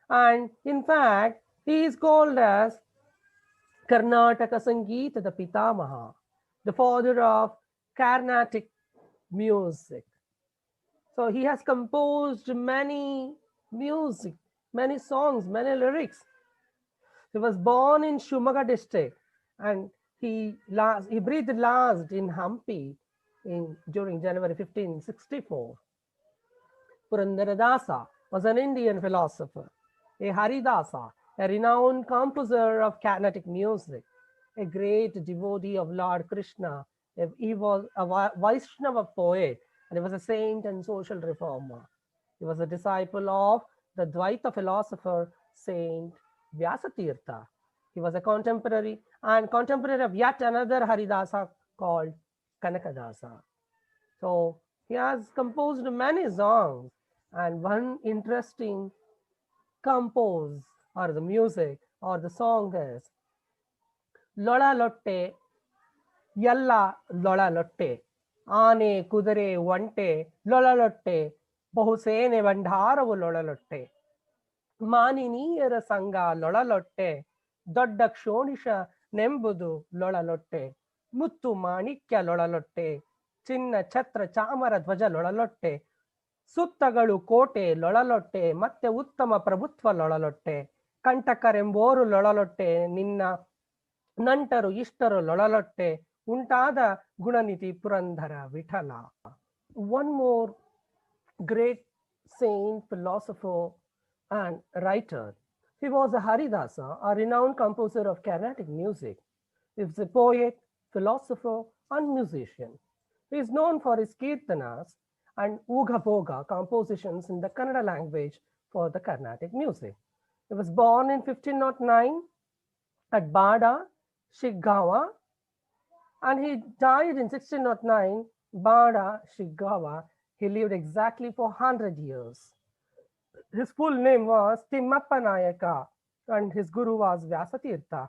and in fact, he is called as Karnataka Sangeeta, the Pitamaha, the father of Carnatic music. So he has composed many music, many songs, many lyrics. He was born in Shumaga district, and he breathed last in Hampi during January 1564. Purandaradasa was an Indian philosopher, a Haridasa, a renowned composer of Carnatic music, a great devotee of Lord Krishna. He was a Vaishnava poet, and he was a saint and social reformer. He was a disciple of the Dvaita philosopher Saint Vyasatirtha. He was a contemporary of yet another Haridasa called Kanakadasa. So he has composed many songs, and one interesting compose or the music or the song is Lola Lotte Yalla Lola Lotte Ane Kudare Vante Lola Lotte Bahusene Vandharavu Lola Lotte ಮಾನಿನೀಯರ ಸಂಘ ಲೊಳಲೊಟ್ಟೆ ದೊಡ್ಡ ಕ್ಷೋಣಿಷ ನೆಂಬುದು ಲೊಳಲೊಟ್ಟೆ ಮುತ್ತು ಮಾಣಿಕ್ಯ ಲೊಳಲೊಟ್ಟೆ ಚಿನ್ನ ಛತ್ರ ಚಾಮರ ಧ್ವಜ ಲೊಳಲೊಟ್ಟೆ ಸುತ್ತಗಳು ಕೋಟೆ ಲೊಳಲೊಟ್ಟೆ ಮತ್ತೆ ಉತ್ತಮ ಪ್ರಭುತ್ವ ಲೊಳಲೊಟ್ಟೆ ಕಂಟಕರೆಂಬೋರು ಲೊಳಲೊಟ್ಟೆ ನಿನ್ನ ನಂಟರು ಇಷ್ಟರು ಲೊಳಲೊಟ್ಟೆ ಉಂಟಾದ ಗುಣನಿಧಿ Purandara Vittala. One more great saint, philosopher and writer. He was a Haridasa, a renowned composer of Carnatic music. He was a poet, philosopher, and musician. He is known for his kirtanas and Uga Boga compositions in the Kannada language for the Carnatic music. He was born in 1509 at Bada, Shigawa, and he died in 1609, Bada, Shigawa. He lived exactly for 100 years. His full name was Timmappa Nayaka, and his guru was Vyasatirtha.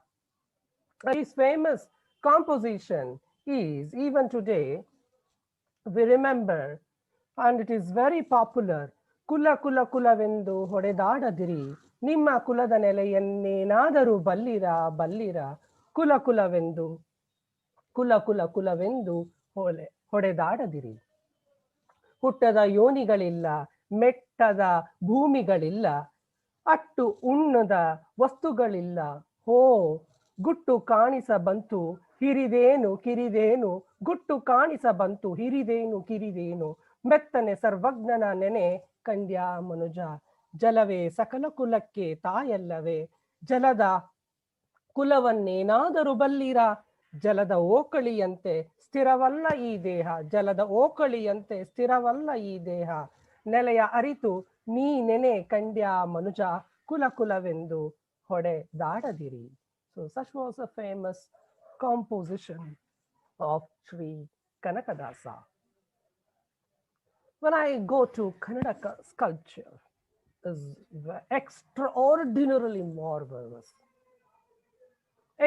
His famous composition is, even today, we remember and it is very popular. ಕುಲ ಕುಲ ಕುಲವೆಂದು ಹೊಡೆದಾಡದಿರಿ, ನಿಮ್ಮ ಕುಲದ ನೆಲೆಯನ್ನೇನಾದರೂ ಬಲ್ಲಿರ ಬಲ್ಲಿರ, ಕುಲ ಕುಲವೆಂದು ಕುಲವೆಂದು ಹೊಡೆದಾಡದಿರಿ. ಹುಟ್ಟದ ಯೋನಿಗಳಿಲ್ಲ, ಮೆಟ್ಟದ ಭೂಮಿಗಳಿಲ್ಲ, ಅಟ್ಟು ಉಣ್ಣದ ವಸ್ತುಗಳಿಲ್ಲ. ಹೋ ಗುಟ್ಟು ಕಾಣಿಸ ಬಂತು ಹಿರಿದೇನು ಕಿರಿದೇನು, ಗುಟ್ಟು ಕಾಣಿಸ ಬಂತು ಹಿರಿದೇನು ಕಿರಿದೇನು, ಮೆತ್ತನೆ ಸರ್ವಜ್ಞನ ನೆನೆ ಕಂಡ್ಯ ಮನುಜ. ಜಲವೇ ಸಕಲ ಕುಲಕ್ಕೆ ತಾಯಲ್ಲವೇ, ಜಲದ ಕುಲವನ್ನೇನಾದರೂ ಬಲ್ಲಿರ, ಜಲದ ಓಕಳಿಯಂತೆ ಸ್ಥಿರವಲ್ಲ ಈ ದೇಹ, ಜಲದ ಓಕಳಿಯಂತೆ ಸ್ಥಿರವಲ್ಲ ಈ ದೇಹ, ನೆಲೆಯ ಅರಿತು ನೀ ನೆನೆ ಕಂಡ್ಯ ಮನುಜ, ಕುಲವೆಂದು ಹೊಡೆದಾಡದಿರಿ. So such was a famous composition of Sri Kanakadasa. When I go to Kannada sculpture, is extraordinarily marvelous,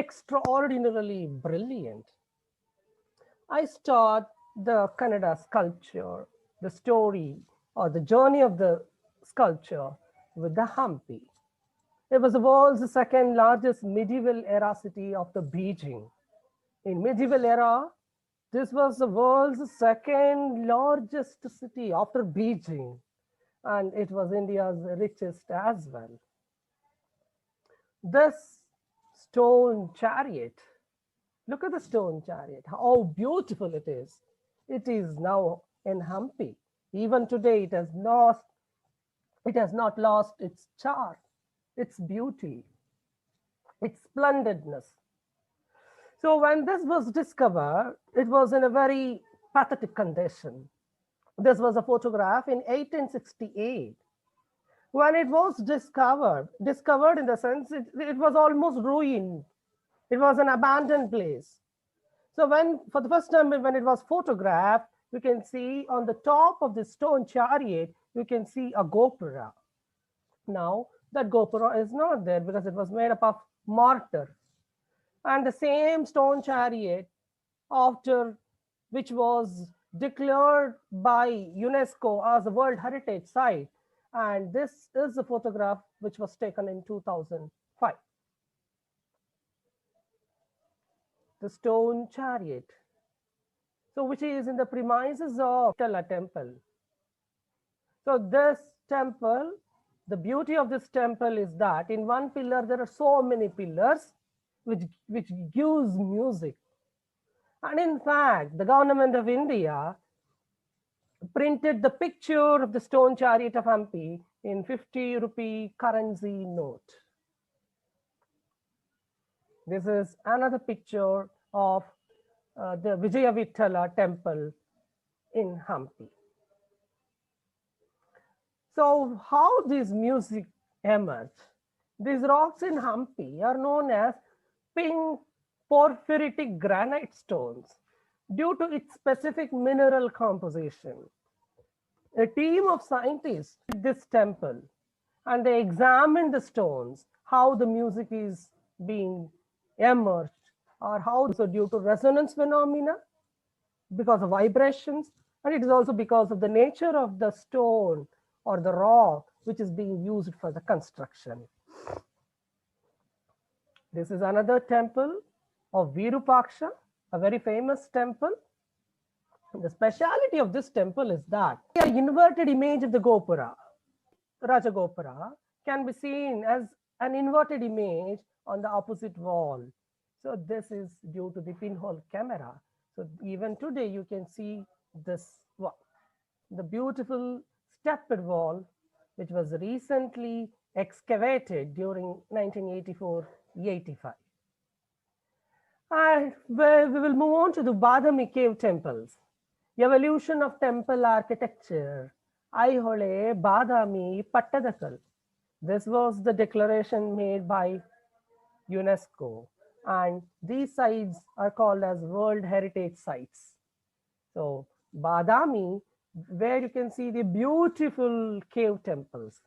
extraordinarily brilliant. I start the Kannada sculpture, the story or the journey of the sculpture with the Hampi. It was the world's second largest medieval era city after Beijing. In medieval era, this was the world's second largest city after Beijing, and it was India's richest as well. This stone chariot, look at the stone chariot, how beautiful it is. It is now in Hampi. Even today, it has not lost its charm, its beauty, its splendidness. So when this was discovered, it was in a very pathetic condition. This was a photograph in 1868. When it was discovered in the sense, it was almost ruined. It was an abandoned place. So for the first time, when it was photographed, you can see on the top of the stone chariot, you can see a gopura. Now, that gopura is not there because it was made up of mortar. And the same stone chariot, after which was declared by UNESCO as a World Heritage Site. And this is a photograph which was taken in 2005. The stone chariot. So which is in the premises of Tala temple. So this temple, the beauty of this temple is that in one pillar, there are so many pillars which gives music. And in fact, the government of India printed the picture of the stone chariot of Hampi in 50 rupee currency note. This is another picture of the Vijayavithala temple in Hampi. So how this music emerged? These rocks in Hampi are known as pink porphyritic granite stones due to its specific mineral composition. A team of scientists did this temple and they examined the stones, how the music is being emerged, or how so due to resonance phenomena, because of vibrations, and it is also because of the nature of the stone or the rock which is being used for the construction. This is another temple of Virupaksha, a very famous temple. The speciality of this temple is that the inverted image of the Gopura, Raja Gopura, can be seen as an inverted image on the opposite wall. So this is due to the pinhole camera. So even today you can see this wall, the beautiful stepped wall, which was recently excavated during 1984-85. And we will move on to the Badami cave temples. Evolution of temple architecture. Aihole, Badami, Pattadakal. This was the declaration made by UNESCO. And these sites are called as World Heritage Sites. So Badami, where you can see the beautiful cave temples.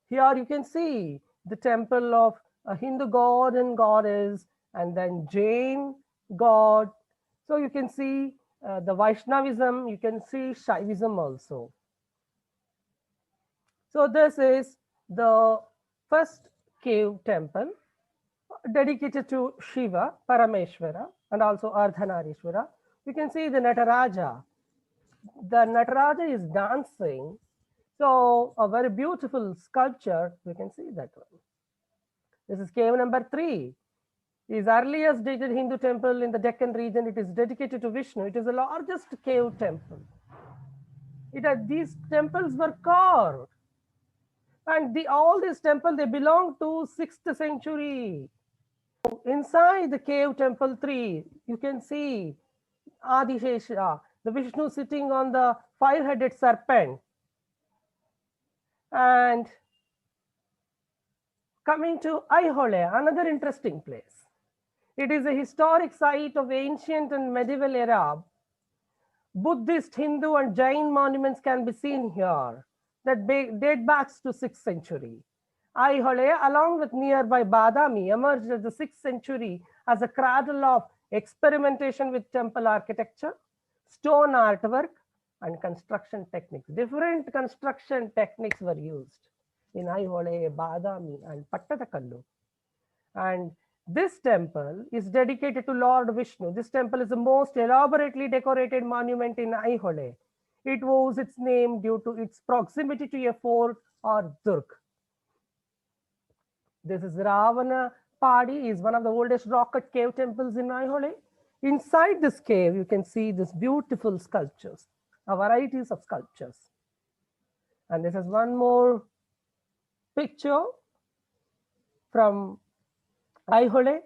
Here you can see the temple of a Hindu god and goddess, and then Jain god. So you can see the Vaishnavism, you can see Shaivism also. So this is the first cave temple dedicated to Shiva, Parameshwara, and also Ardhanarishwara. You can see the Nataraja. The Nataraja is dancing. So a very beautiful sculpture. You can see that one. This is cave number 3. Is earliest dated Hindu temple in the Deccan region. It is dedicated to Vishnu. It is the largest cave temple. These temples were carved. And all these temples, they belong to 6th century. Inside the cave temple 3, you can see Adishesha, the Vishnu sitting on the 5-headed serpent. And coming to Aihole, another interesting place. It is a historic site of ancient and medieval era. Buddhist, Hindu, and Jain monuments can be seen here that date back to 6th century. Aihole, along with nearby Badami, emerged as the 6th century as a cradle of experimentation with temple architecture, stone artwork, and construction techniques. Different construction techniques were used in Aihole, Badami, and Pattadakallu. And this temple is dedicated to Lord Vishnu. This temple is the most elaborately decorated monument in Aihole. It owes its name due to its proximity to a fort or Durg. This is Ravana Padi, is one of the oldest rock-cut cave temples in Aihole. Inside this cave, you can see these beautiful sculptures, a varieties of sculptures. And this is one more picture from Aihole,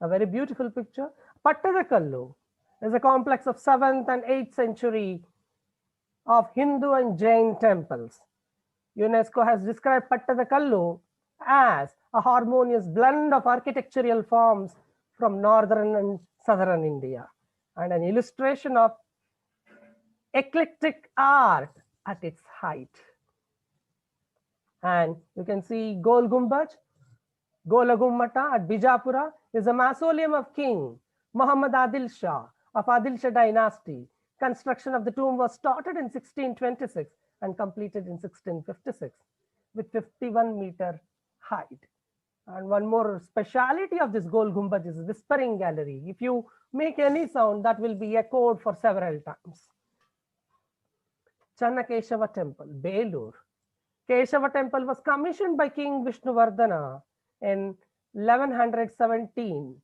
a very beautiful picture. Pattadakallu is a complex of 7th and 8th century of Hindu and Jain temples. UNESCO has described Pattadakallu as a harmonious blend of architectural forms from northern and southern India, and an illustration of eclectic art at its height. And you can see Gol Gumbaj, Gola Gummata at Bijapura is a mausoleum of King Muhammad Adil Shah of Adil Shah dynasty. Construction of the tomb was started in 1626 and completed in 1656 with 51-meter height. And one more speciality of this Gol Gumbaj is whispering gallery. If you make any sound, that will be echoed for several times. Channakeshava temple, Belur. Keshava temple was commissioned by King Vishnuvardhana in 1117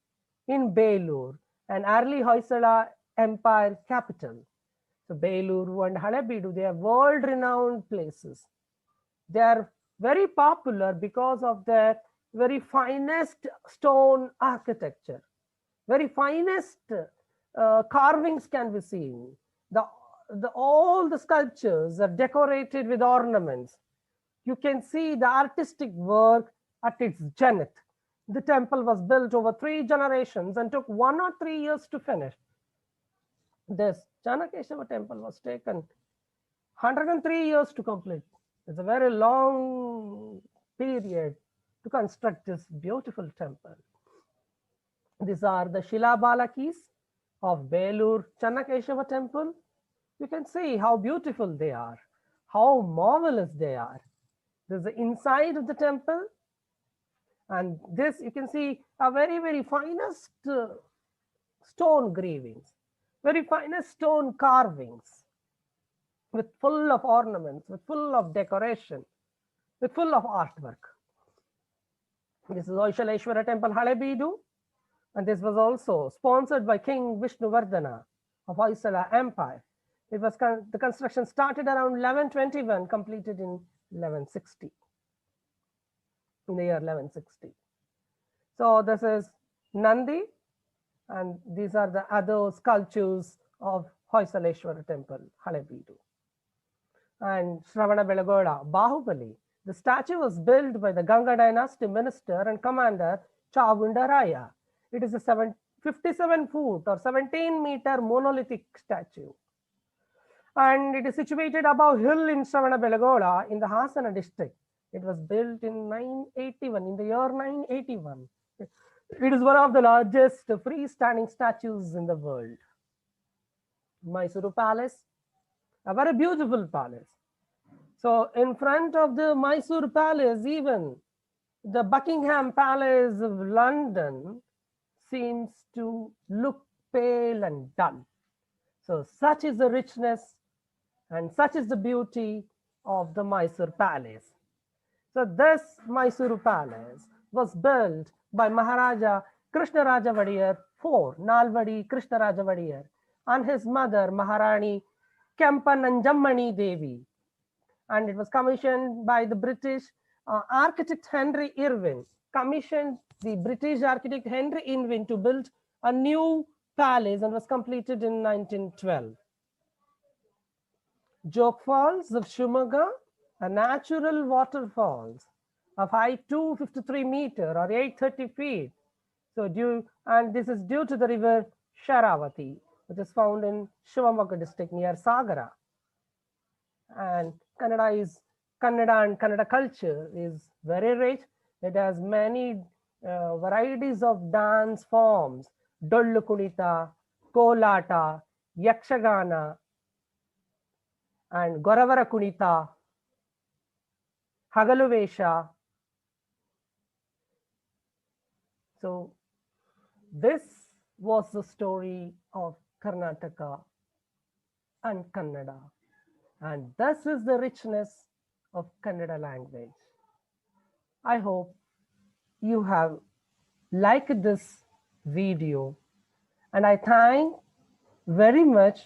in Belur, an early Hoysala Empire capital. So Beluru and Halebeedu, they are world-renowned places. They are very popular because of their very finest stone architecture. Very finest carvings can be seen. All the sculptures are decorated with ornaments. You can see the artistic work at its zenith. The temple was built over 3 generations and took 1 or 3 years to finish. This Channakeshava temple was taken 103 years to complete. It's a very long period to construct this beautiful temple. These are the Shilabalakis of Belur Channakeshava temple. You can see how beautiful they are, how marvelous they are. This is the inside of the temple. And this, you can see a very, very finest stone engravings, very finest stone carvings with full of ornaments, with full of decoration, with full of artwork. This is Hoysaleshwara temple, Halebeedu. And this was also sponsored by King Vishnuvardhana of Hoysala Empire. It was the construction started around 1121, completed in 1160. In the year 1160. So this is Nandi, and these are the other sculptures of Hoysaleshwara temple, Halebeedu. And Shravana Belagoda, Bahubali. The statue was built by the Ganga dynasty minister and commander Chagundaraya. It is a 57-foot or 17-meter monolithic statue. And it is situated above hill in Shravana Belagoda in the Hasana district. It was built in 981, in the year 981. It is one of the largest freestanding statues in the world. Mysuru Palace, a very beautiful palace. So in front of the Mysore Palace, even the Buckingham Palace of London seems to look pale and dull. So such is the richness and such is the beauty of the Mysore Palace. So this Mysuru Palace was built by Maharaja Krishnaraja Vadiyar IV, Nalvadi Krishnaraja Vadiyar, and his mother Maharani Kempananjammani Devi. And it was commissioned by the British architect Henry Irwin, commissioned the British architect Henry Irwin to build a new palace and was completed in 1912. Joke Falls of Shumaga, a natural waterfalls of height 253 meter or 830 feet. So this is due to the river Sharavati, which is found in Shivamogga district near Sagara. And Kannada and Kannada culture is very rich. It has many varieties of dance forms: Dollu Kunita, Kolata, Yakshagana, and Goravara Kunita, Hagaluvesha. So this was the story of Karnataka and Kannada. And this is the richness of Kannada language. I hope you have liked this video, and I thank very much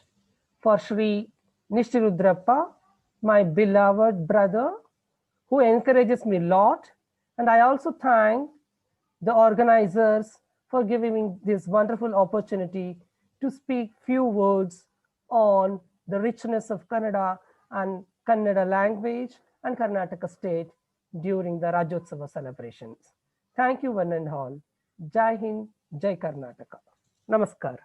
for Sri Nishtirudrappa, my beloved brother, who encourages me a lot. And I also thank the organizers for giving me this wonderful opportunity to speak few words on the richness of Kannada and Kannada language and Karnataka state during the Rajyotsava celebrations. Thank you one and all. Jai Hind, Jai Karnataka. Namaskar.